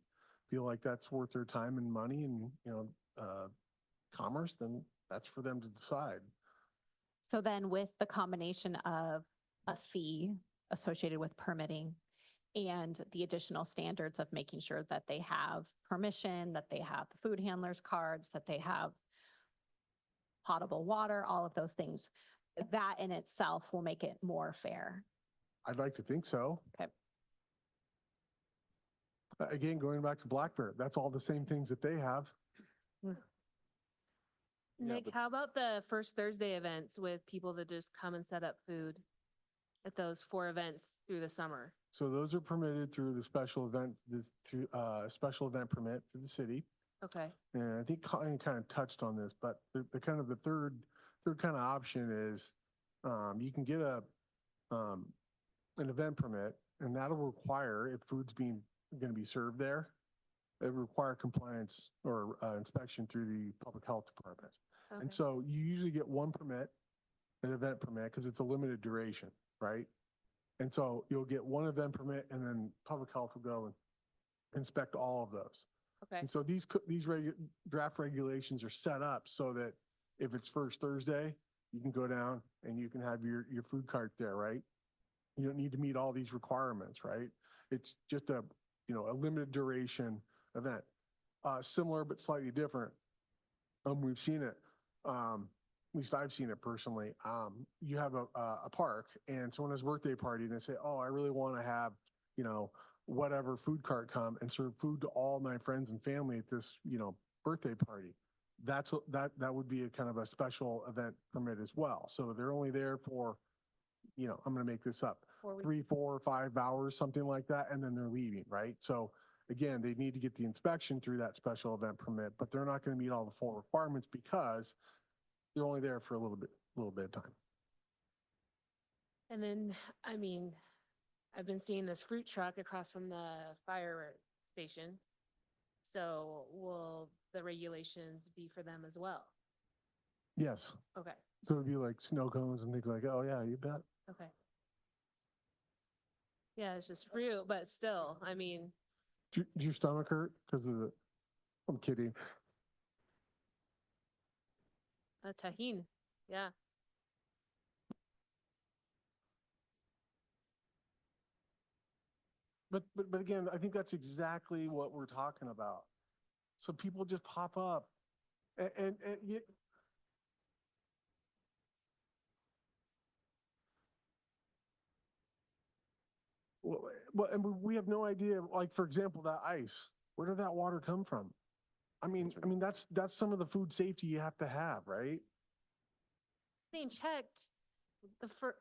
feel like that's worth their time and money and, you know, commerce, then that's for them to decide. So then with the combination of a fee associated with permitting and the additional standards of making sure that they have permission, that they have the food handlers cards, that they have potable water, all of those things, that in itself will make it more fair. I'd like to think so. Okay. Again, going back to Black Bear, that's all the same things that they have. Yeah, Nick, but- how about the first Thursday events with people that just come and set up food at those 4 events through the summer? So those are permitted through the special event, through special event permit for the city. Okay, And I think Colin kind of touched on this, but the kind of the third kind of option is, you can get an event permit, and that'll require, if food's going to be served there, it will require compliance or inspection through the public health department. okay. And so you usually get one permit, an event permit, because it's a limited duration, right? And so you'll get one event permit, and then public health will go and inspect all of those. Okay, And so these draft regulations are set up so that if it's first Thursday, you can go down and you can have your food cart there, right? You don't need to meet all these requirements, right? It's just a, you know, a limited duration event. Similar but slightly different. We've seen it, at least I've seen it personally. You have a park and someone has a birthday party and they say, oh, I really want to have, you know, whatever food cart come and serve food to all my friends and family at this, you know, birthday party. That would be a kind of a special event permit as well. So they're only there for, you know, I'm going to make this up, 4 weeks. 3, 4, 5 hours, something like that, and then they're leaving, right? So again, they need to get the inspection through that special event permit, but they're not going to meet all the full requirements because they're only there for a little bit of time. And then, I mean, I've been seeing this fruit truck across from the fire station. So will the regulations be for them as well? Yes. Okay, So it'd be like snow cones and things like, oh yeah, you bet. okay. Yeah, it's just fruit, but still, I mean, Do your stomach hurt because of the, I'm kidding. a tahine, yeah. But again, I think that's exactly what we're talking about. So people just pop up and Well, and we have no idea, like, for example, that ice, where did that water come from? That's some of the food safety you have to have, right? Being checked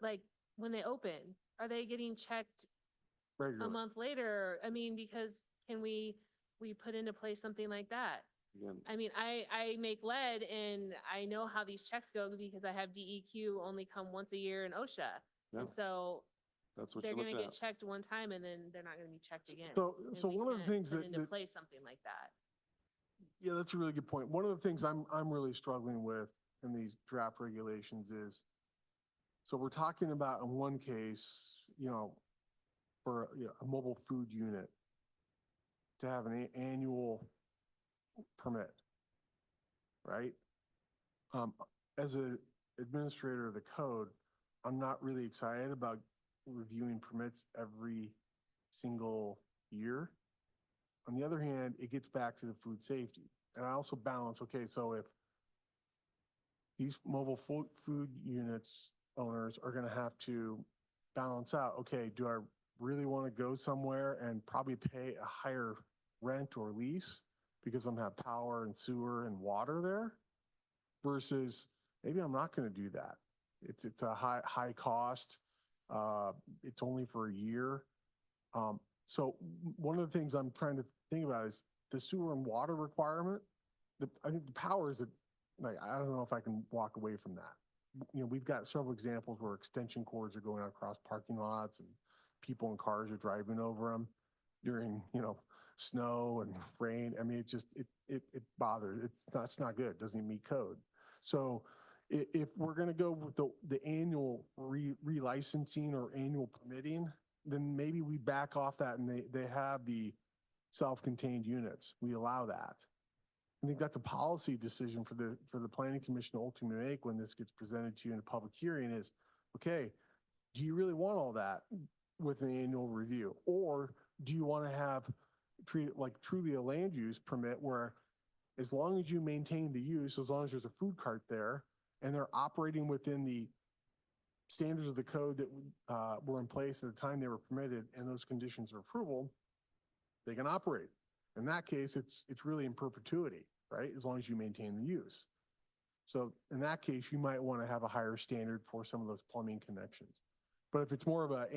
like when they open, are they getting checked a Regularly. month later? I mean, because can we put into place something like that? Again, I mean, I make lead and I know how these checks go because I have DEQ only come once a year in OSHA. yeah, And so that's what they're you're gonna looking get at. checked one time and then they're not gonna be checked again. So, And so we one of the can't things put that, into that, place something like that. yeah, that's a really good point. One of the things I'm really struggling with in these draft regulations is, so we're talking about in one case, for a mobile food unit to have an annual permit, right? As an administrator of the code, I'm not really excited about reviewing permits every single year. On the other hand, it gets back to the food safety. And I also balance, okay, so if these mobile food units owners are gonna have to balance out, okay, do I really want to go somewhere and probably pay a higher rent or lease because I'm gonna have power and sewer and water there? Versus maybe I'm not gonna do that. It's a high cost. It's only for a year. So one of the things I'm trying to think about is the sewer and water requirement. I think the power is, like, I don't know if I can walk away from that. We've got several examples where extension cords are going across parking lots and people in cars are driving over them during, snow and rain. I mean, it bothers, it's not good. It doesn't even meet code. So if we're going to go with the annual relicensing or annual permitting, then maybe we back off that and they have the self-contained units. We allow that. I think that's a policy decision for the planning commission to ultimately make when this gets presented to you in a public hearing is, okay, do you really want all that with an annual review? Or do you want to treat it like truly a land use permit where as long as you maintain the use, as long as there's a food cart there and they're operating within the standards of the code that were in place at the time they were permitted and those conditions of approval, they can operate. In that case, it's really in perpetuity, right? As long as you maintain the use. So in that case, you might want to have a higher standard for some of those plumbing connections. But if it's more of a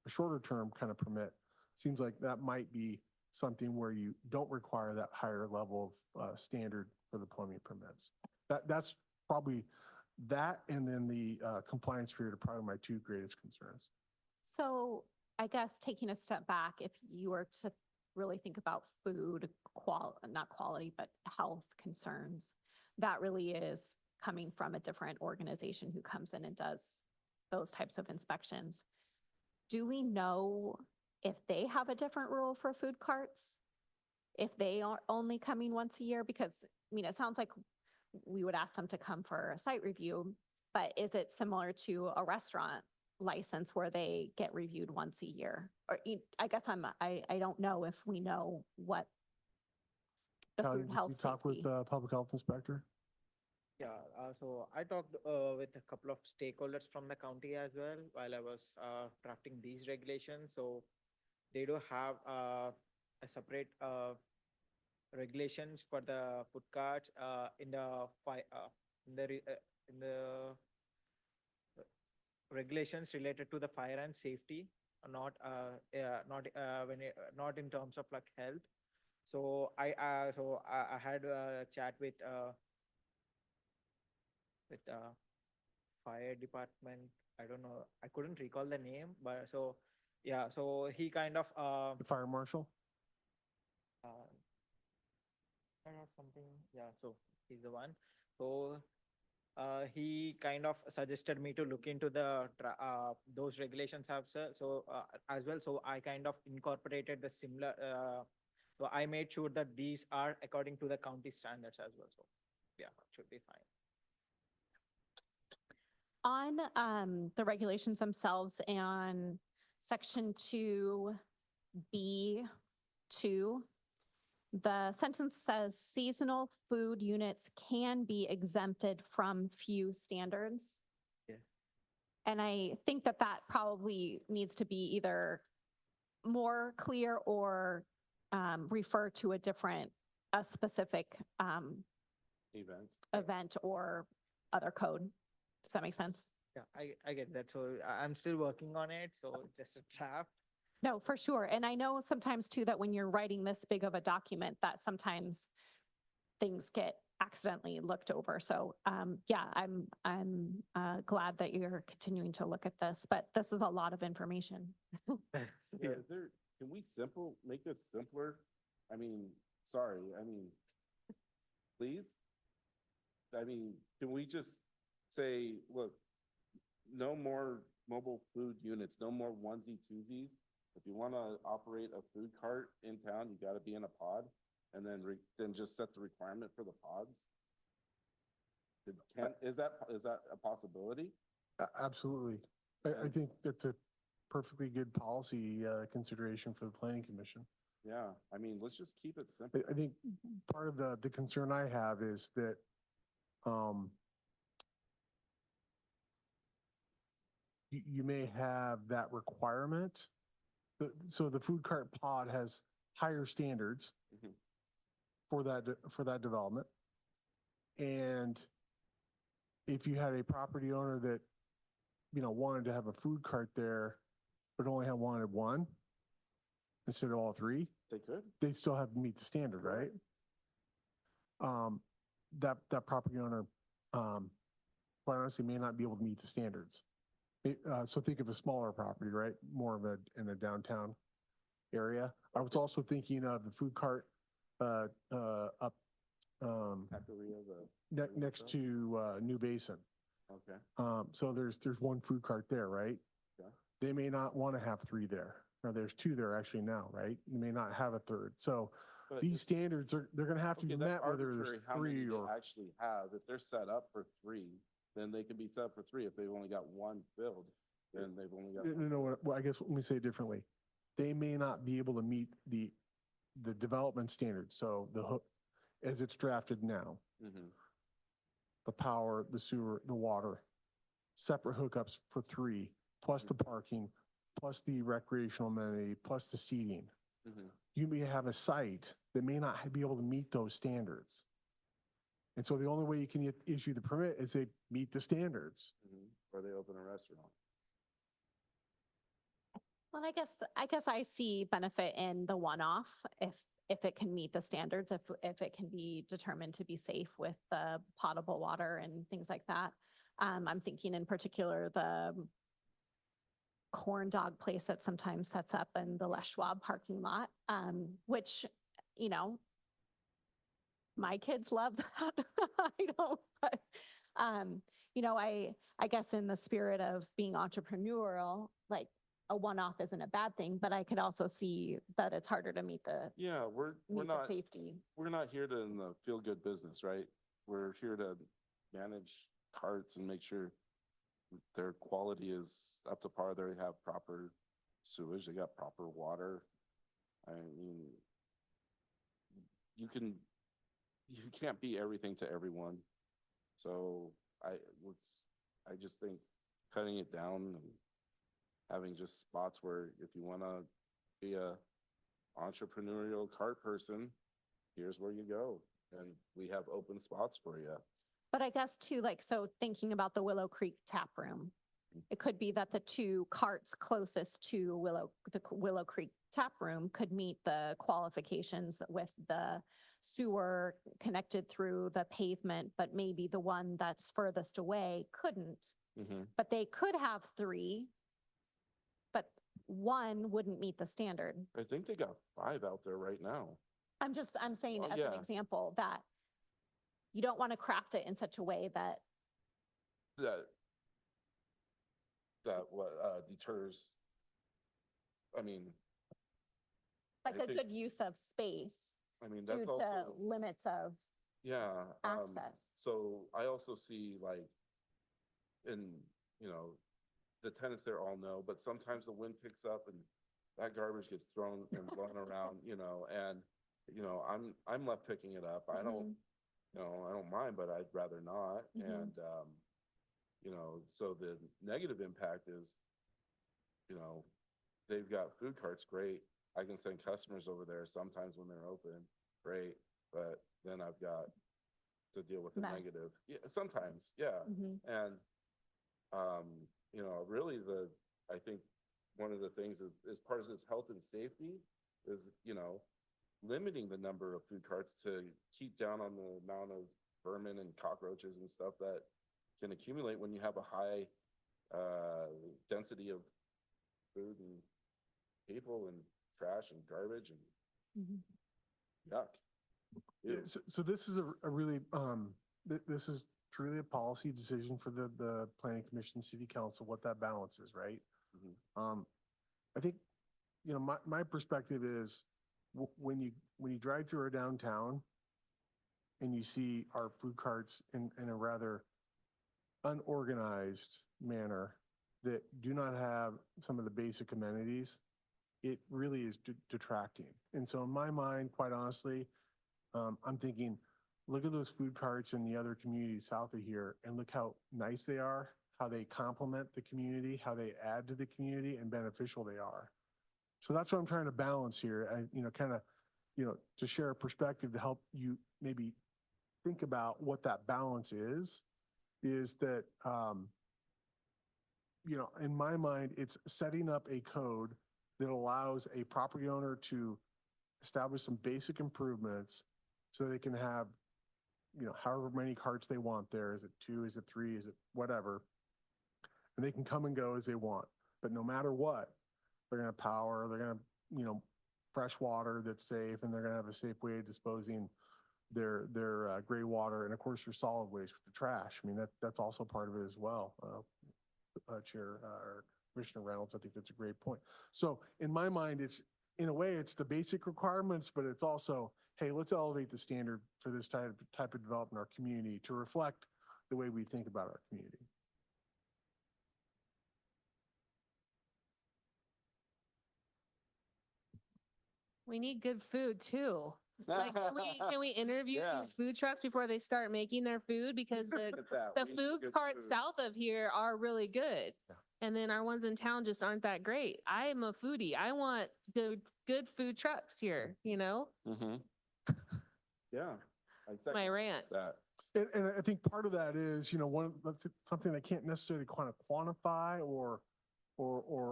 shorter term kind of permit, seems like that might be something where you don't require that higher level of standard for the plumbing permits. That's probably that, and then the compliance period are probably my two greatest concerns. So I guess taking a step back, if you were to really think about food not quality, but health concerns, that really is coming from a different organization who comes in and does those types of inspections. Do we know if they have a different rule for food carts? If they are only coming once a year? Because, I mean, it sounds like we would ask them to come for a site review, but is it similar to a restaurant license where they get reviewed once a year? Or I guess I don't know if we know what the Kelly, food did health you talk with safety. the public health inspector? Yeah, so I talked with a couple of stakeholders from the county as well while I was drafting these regulations. So they do have a separate regulations for the food carts in the in the regulations related to the fire and safety, not in terms of like health. So I had a chat with fire department. I don't know. I couldn't recall the name, but so yeah. So he kind of The fire marshal? uh, or something. Yeah. So he's the one. So he kind of suggested me to look into those regulations as well. So I kind of incorporated the similar. So I made sure that these are according to the county standards as well. So yeah, it should be fine. On the regulations themselves and section 2B2, the sentence says seasonal food units can be exempted from few standards. Yeah. And I think that probably needs to be either more clear or refer to a specific Event. event or other code. Does that make sense? Yeah, I get that. So I'm still working on it, so it's just a draft. No, for sure. And I know sometimes too that when you're writing this big of a document, that sometimes things get accidentally looked over. So yeah, I'm glad that you're continuing to look at this, but this is a lot of information. Yeah, Yeah. is there, can we make this simpler? I mean, sorry, please? Can we just say, look, no more mobile food units, no more onesie twosies? If you wanna operate a food cart in town, you gotta be in a pod, and then just set the requirement for the pods? Is that a possibility? Absolutely. I And- think that's a perfectly good policy consideration for the planning commission. Yeah, let's just keep it simple. I think part of the concern I have is that, you may have that requirement. So the food cart pod has higher standards Mhm. for that development. And if you had a property owner that, wanted to have a food cart there, but only wanted one instead of all three, They could? they still have to meet the standard, right? That property owner, quite honestly, may not be able to meet the standards. So think of a smaller property, right? More of in a downtown area. I was also thinking of the food cart, up, Taqueria, the. next to, New Basin. Okay, So there's one food cart there, right? Yeah. They may not want to have three there. Or there's two there actually now, right? You may not have a third. So but these standards they're going to have to okay, be that's met whether arbitrary there's how many three they or. actually have. If they're set up for three, then they can be set up for three. If they've only got one filled, then they've only got. No, well, I guess let me say it differently. They may not be able to meet the development standards. So the hook, as it's drafted now, Mhm. the power, the sewer, the water, separate hookups for three, plus the parking, plus the recreational amenity, plus the seating. Mhm. You may have a site that may not be able to meet those standards. And so the only way you can issue the permit is they meet the standards. Mhm. Or they open a restaurant. Well, I guess I see benefit in the one-off if it can meet the standards, if it can be determined to be safe with the potable water and things like that. I'm thinking in particular the corn dog place that sometimes sets up in the Les Schwab parking lot, which, my kids love that. I don't, but, I guess in the spirit of being entrepreneurial, like a one-off isn't a bad thing, but I could also see that it's harder to meet the Yeah, we're not, safety. we're not here to in the feel-good business, right? We're here to manage carts and make sure their quality is up to par. They have proper sewage, they got proper water. You can't be everything to everyone. So I just think cutting it down and having just spots where if you want to be a entrepreneurial cart person, here's where you go. And we have open spots for you. But I guess too, so thinking about the Willow Creek tap room, it could be that the two carts closest to the Willow Creek tap room could meet the qualifications with the sewer connected through the pavement, but maybe the one that's furthest away couldn't. Mhm. But they could have three, but one wouldn't meet the standard. I think they got 5 out there right now. I'm saying Well, as yeah. an example that you don't want to craft it in such a way that That what deters. I mean, like I a think- good use of space due that's to also, limits of yeah. access. So I also see the tenants there all know, but sometimes the wind picks up and that garbage gets thrown and blown around, and, I'm left picking it up. I don't, I don't mind, but I'd rather not. Mhm. And, so the negative impact is, they've got food carts, great. I can send customers over there sometimes when they're open, great, but then I've got to deal with the Mess. negative. Yeah, sometimes, yeah. Mhm. And, you know, really I think one of the things is part of this health and safety is, you know, limiting the number of food carts to keep down on the amount of vermin and cockroaches and stuff that can accumulate when you have a high, density of food and people and trash and garbage and Mhm. yuck. Yeah, Ew. so this is a really, this is truly a policy decision for the planning commission, city council, what that balance is, right? Mhm. I think, you know, my perspective is when you drive through our downtown and you see our food carts in a rather unorganized manner that do not have some of the basic amenities, it really is detracting. And so in my mind, quite honestly, I'm thinking, look at those food carts in the other communities south of here and look how nice they are, how they complement the community, how they add to the community and beneficial they are. So that's what I'm trying to balance here. You know, kind of, you know, to share a perspective to help you maybe think about what that balance is that, you know, in my mind, it's setting up a code that allows a property owner to establish some basic improvements so they can have, you know, however many carts they want there. Is it 2? Is it 3? Is it whatever? And they can come and go as they want. But no matter what, they're going to power, they're going to, you know, fresh water that's safe, and they're going to have a safe way of disposing their gray water, and of course your solid waste with the trash. I mean, that's also part of it as well. Chair or Commissioner Reynolds, I think that's a great point. So in my mind, it's in a way it's the basic requirements, but it's also, hey, let's elevate the standard for this type of development in our community to reflect the way we think about our community. We need good food too. Like, can we interview Yeah. these food trucks before they start making their food? Because Look at that. the We need food good carts food. south of here are really good. Yeah. And then our ones in town just aren't that great. I am a foodie. I want good food trucks here, you know? Mhm. Yeah. I That's my second rant. that. And I think part of that is, you know, that's something I can't necessarily kind of quantify or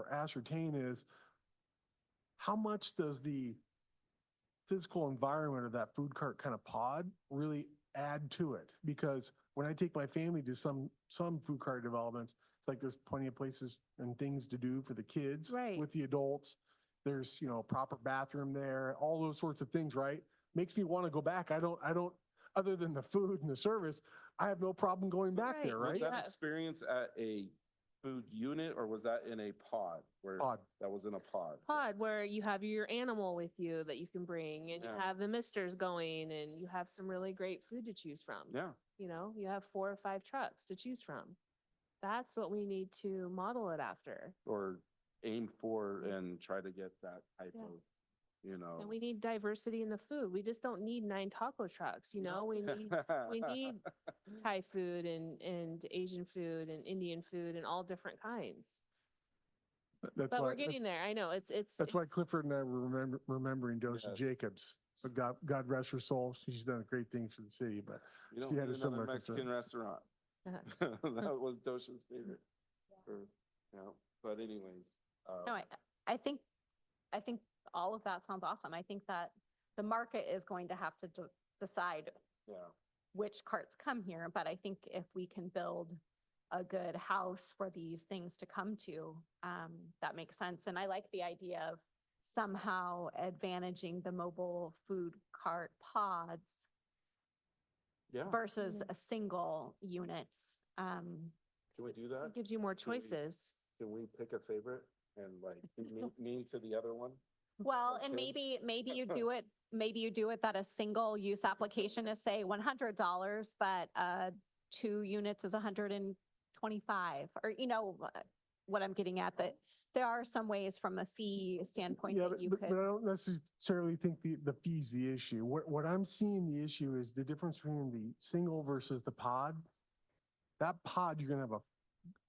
ascertain is how much does the physical environment of that food cart kind of pod really add to it? Because when I take my family to some food cart developments, it's like there's plenty of places and things to do for the kids Right. with the adults. There's, you know, a proper bathroom there, all those sorts of things, right? Makes me want to go back. I don't, other than the food and the service, I have no problem going back Right. there, Was right? that Yeah. experience at a food unit or was that in a pod where Pod. that was in a pod? Pod where you have your animal with you that you can bring, and you Yeah. have the misters going, and you have some really great food to choose from. Yeah. You know, you have 4 or 5 trucks to choose from. That's what we need to model it after. Or aim for and try to get that type Yeah. of, you know. And we need diversity in the food. We just don't need 9 taco trucks, you know? We need Thai food and Asian food and Indian food and all different kinds. That's But why- we're getting there. I know it's That's why it's- Clifford and I were remembering Dosa Yes. Jacobs. So God rest her soul. She's done great things for the city, but You don't She had need a similar another Mexican restaurant. That was Dosha's favorite. Yeah, but anyways. No, I think all of that sounds awesome. I think that the market is going to have to decide Yeah, which carts come here, but I think if we can build a good house for these things to come to, that makes sense. And I like the idea of somehow advantaging the mobile food cart pods yeah. versus a single units. Can we do that? it gives you more Can we- choices. Can we pick a favorite and like be mean to the other one? Well, for and kids. maybe you do it that a single use application is say $100, but 2 units is 125, or you know what I'm getting at, that there are some ways from a fee standpoint yeah, that you but I could. don't necessarily think the fee's the issue. What I'm seeing the issue is the difference between the single versus the pod. That pod, you're gonna have a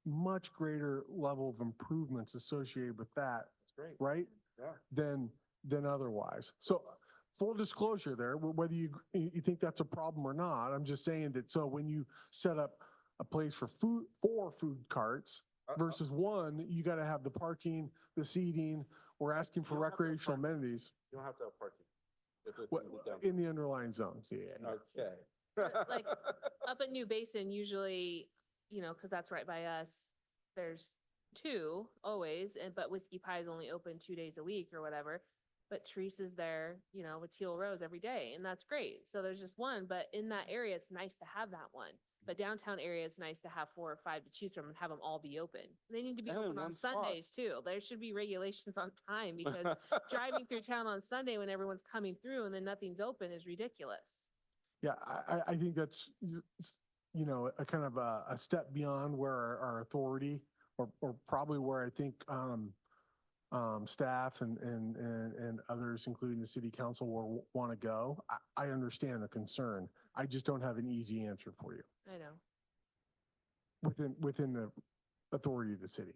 much greater level of improvements associated with that great. right? Yeah. Than otherwise. So full disclosure there, whether you think that's a problem or not, I'm just saying that, so when you set up a place for food carts versus one, you got to have the parking, the seating, we're asking for You don't have to have recreational parking. amenities You don't have to have parking. If it's what- in the downtown. in the underlying zones, yeah. Okay. But, like, Up at New Basin, usually, cause that's right by us, there's two always, but Whiskey Pie is only open 2 days a week or whatever. But Teresa's there, with Teal Rose every day, and that's great. So there's just one, but in that area, it's nice to have that one. But downtown area, it's nice to have 4 or 5 to choose from and have them all be open. They need to be And in open on one spot. Sundays too. There should be regulations on time because driving through town on Sunday when everyone's coming through and then nothing's open is ridiculous. Yeah, I think that's, a kind of a step beyond where our authority or probably where I think, staff and others, including the city council, will want to go. I understand the concern. I just don't have an easy answer for you I know. within the authority of the city.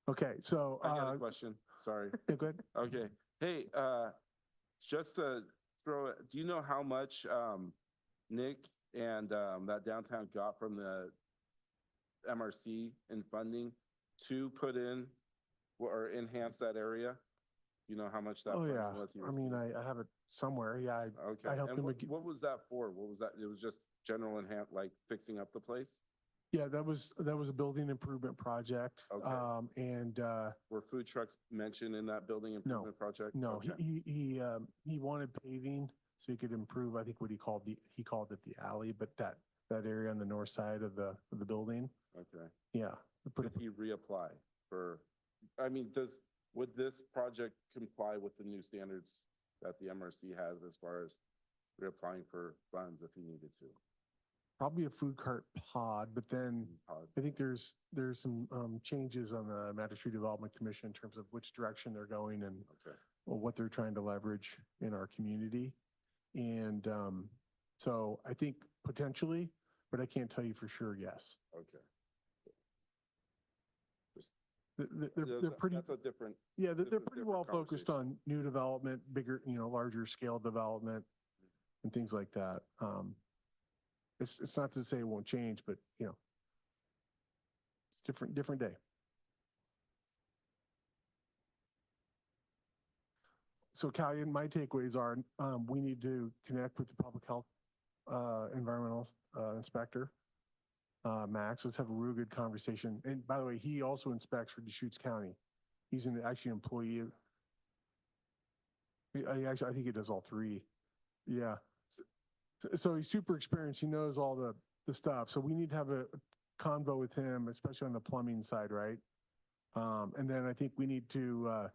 Okay, so, I got a question. Sorry. yeah, go ahead. Okay. Hey, just to throw it, do you know how much, Nick and, that downtown got from the MRC in funding to put in or enhance that area? Do you know how much that Oh, funding yeah. was? he I mean, received? I have it somewhere. Yeah, Okay. I helped And him what, ag- what was that for? What was that? It was just general like fixing up the place? yeah, that was a building improvement project. Okay. And, Were food trucks mentioned in that building improvement project? no, Okay. he wanted paving so he could improve, I think what he called it the alley, but that area on the north side of the building. Okay. Yeah. Put Could he reapply for, I mean, would this project comply with the new standards that the MRC has as far as reapplying for funds if he needed to? probably a food cart pod, but then Pod. I think there's some changes on the Madison Development Commission in terms of which direction they're going and Okay. what they're trying to leverage in our community. And so I think potentially, but I can't tell you for sure, yes. Okay. They're pretty, That's a different, yeah, this they're is pretty different well focused on new development, bigger, larger scale development and things like that. It's not to say it won't change, but it's different day. So Callie, my takeaways are, we need to connect with the public health, environmental, inspector. Max, let's have a real good conversation. And by the way, he also inspects for Deschutes County. He's actually an employee. I think he does all three. Yeah. So he's super experienced. He knows all the stuff. So we need to have a convo with him, especially on the plumbing side, right? And then I think we need to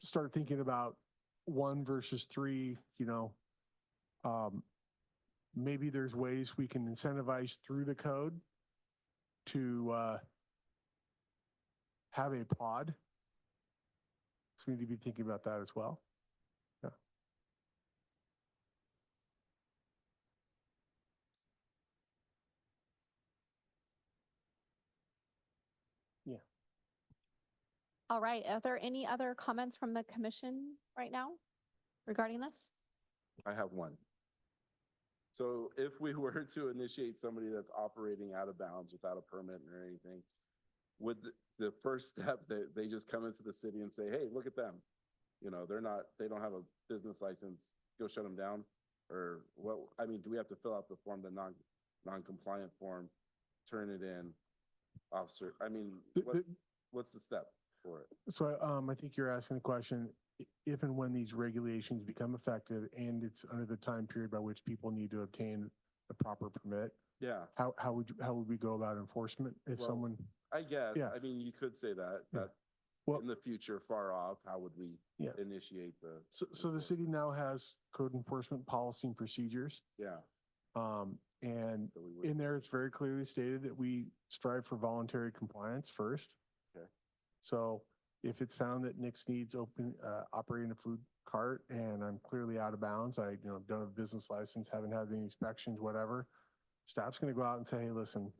start thinking about 1 versus 3, maybe there's ways we can incentivize through the code to have a pod. So we need to be thinking about that as well. Yeah. Yeah. All right, are there any other comments from the commission right now regarding this? I have one. So if we were to initiate somebody that's operating out of bounds without a permit or anything, would the first step that they just come into the city and say, hey, look at them? They don't have a business license, go shut them down? Or what, I mean, do we have to fill out the form, the non-compliant form, turn it in, officer? I mean, what's the step for it? So I think you're asking the question, if and when these regulations become effective and it's under the time period by which people need to obtain the proper permit, Yeah, how would we go about enforcement if Well, someone? I guess. Yeah. I mean, you could say that, Yeah. that Well- in the future, far off, how would we Yeah. initiate the? So the enforcement? city now has code enforcement policy and procedures. Yeah. And So we would- in there, it's very clearly stated that we strive for voluntary compliance first. Okay. So if it's found that Nick's needs operating a food cart and I'm clearly out of bounds, I don't have a business license, haven't had any inspections, whatever, staff's going to go out and say, hey, listen,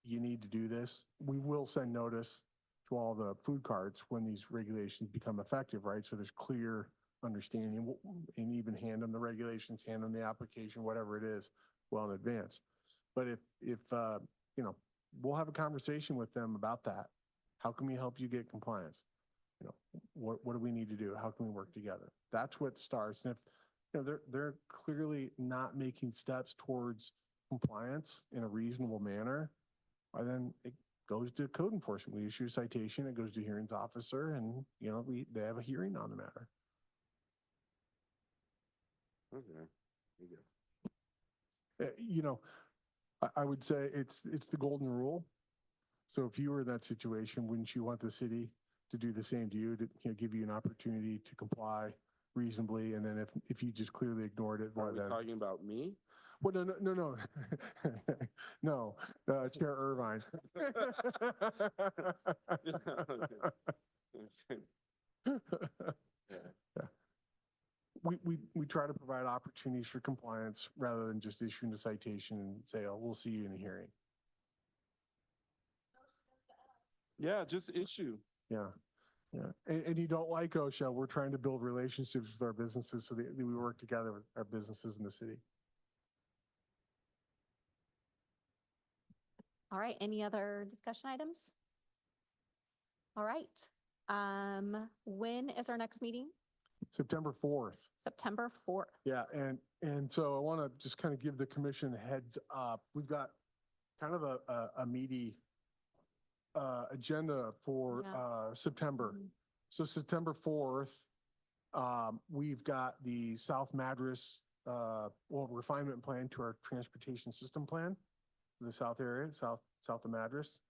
you need to do this. We will send notice to all the food carts when these regulations become effective, right? So there's clear understanding and even hand them the regulations, hand them the application, whatever it is, well in advance. But if we'll have a conversation with them about that. How can we help you get compliance? What do we need to do? How can we work together? That's what starts. And if, they're clearly not making steps towards compliance in a reasonable manner, then it goes to code enforcement. We issue a citation, it goes to hearings officer, and, they have a hearing on the matter. Okay. There you go. I would say it's the golden rule. So if you were in that situation, wouldn't you want the city to do the same to you, to give you an opportunity to comply reasonably? And then if you just clearly ignored it, Are well, we then, talking about me? well, no, no, Chair Irvine. Okay. We try to provide opportunities for compliance rather than just issuing a citation and say, oh, we'll see you in a hearing. Yeah, just issue. Yeah. Yeah. And you don't like OSHA. We're trying to build relationships with our businesses so that we work together with our businesses in the city. All right, any other discussion items? All right. When is our next meeting? September 4th. September 4th. Yeah. And so I want to just kind of give the commission a heads up. We've got kind of a meaty agenda for September. Mhm. So September 4th, we've got the South Madras, refinement plan to our transportation system plan for the south area, south of Madras.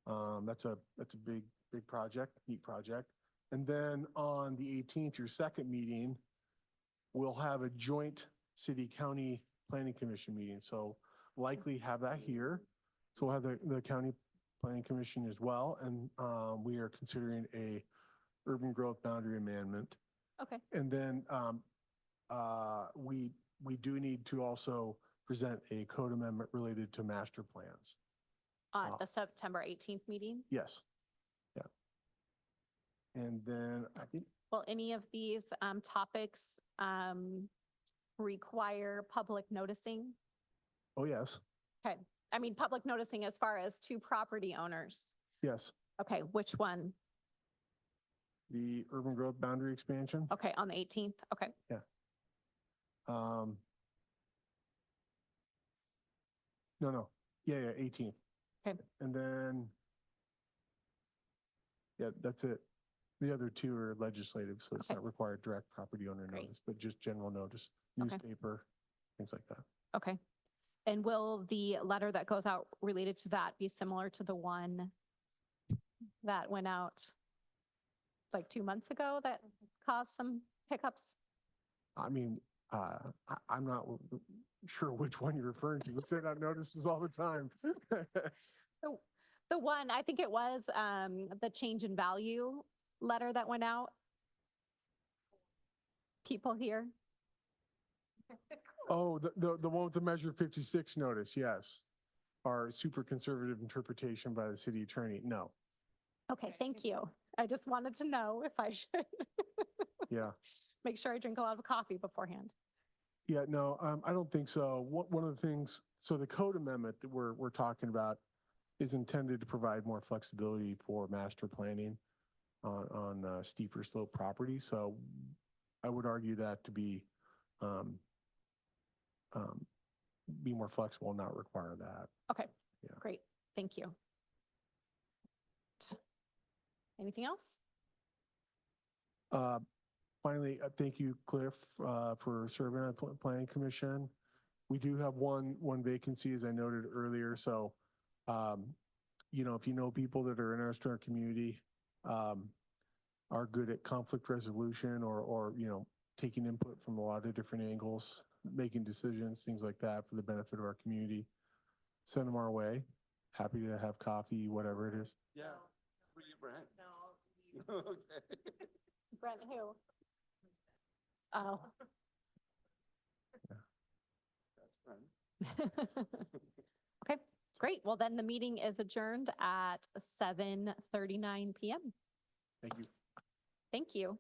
That's a big project, neat project. And then on the 18th, your second meeting, we'll have a joint city-county planning commission meeting. So likely have that here. So we'll have the county planning commission as well. And we are considering a urban growth boundary amendment. Okay, And then we do need to also present a code amendment related to master plans. the September 18th meeting. Yes. Yeah. And then I think, Will any of these topics require public noticing? oh, yes, Okay, I mean, public noticing as far as to property owners. yes, Okay, which one? the urban growth boundary expansion. Okay, on the 18th. Okay, No. Yeah, 18th. Okay. And then, yeah, that's it. The other two are legislative, so it's Okay. not required direct property owner Great. notice, but just general notice, Okay. newspaper, things like that. okay. And will the letter that goes out related to that be similar to the one that went out like 2 months ago that caused some hiccups? I mean, I'm not sure which one you're referring to. We send out notices all the time. The one, I think it was the change in value letter that went out. People here? Oh, the one with the Measure 56 notice, yes. Our super conservative interpretation by the city attorney, no. Okay, thank you. I just wanted to know if I should Yeah. make sure I drink a lot of coffee beforehand. Yeah, no, I don't think so. One of the things, so the code amendment that we're talking about is intended to provide more flexibility for master planning on steeper slope property. So I would argue that to be more flexible and not require that. Okay, Yeah. great. Thank you. Anything else? Finally, thank you, Cliff, for serving on the Planning Commission. We do have one vacancy, as I noted earlier. So, if you know people that are interested in our community, are good at conflict resolution or taking input from a lot of different angles, making decisions, things like that for the benefit of our community, send them our way. Happy to have coffee, whatever it is. Yeah. Who you, Brent? No. Okay. Brent, who? Oh, That's fun. Okay, great. Well, then the meeting is adjourned at 7:39 PM. Thank you. Thank you.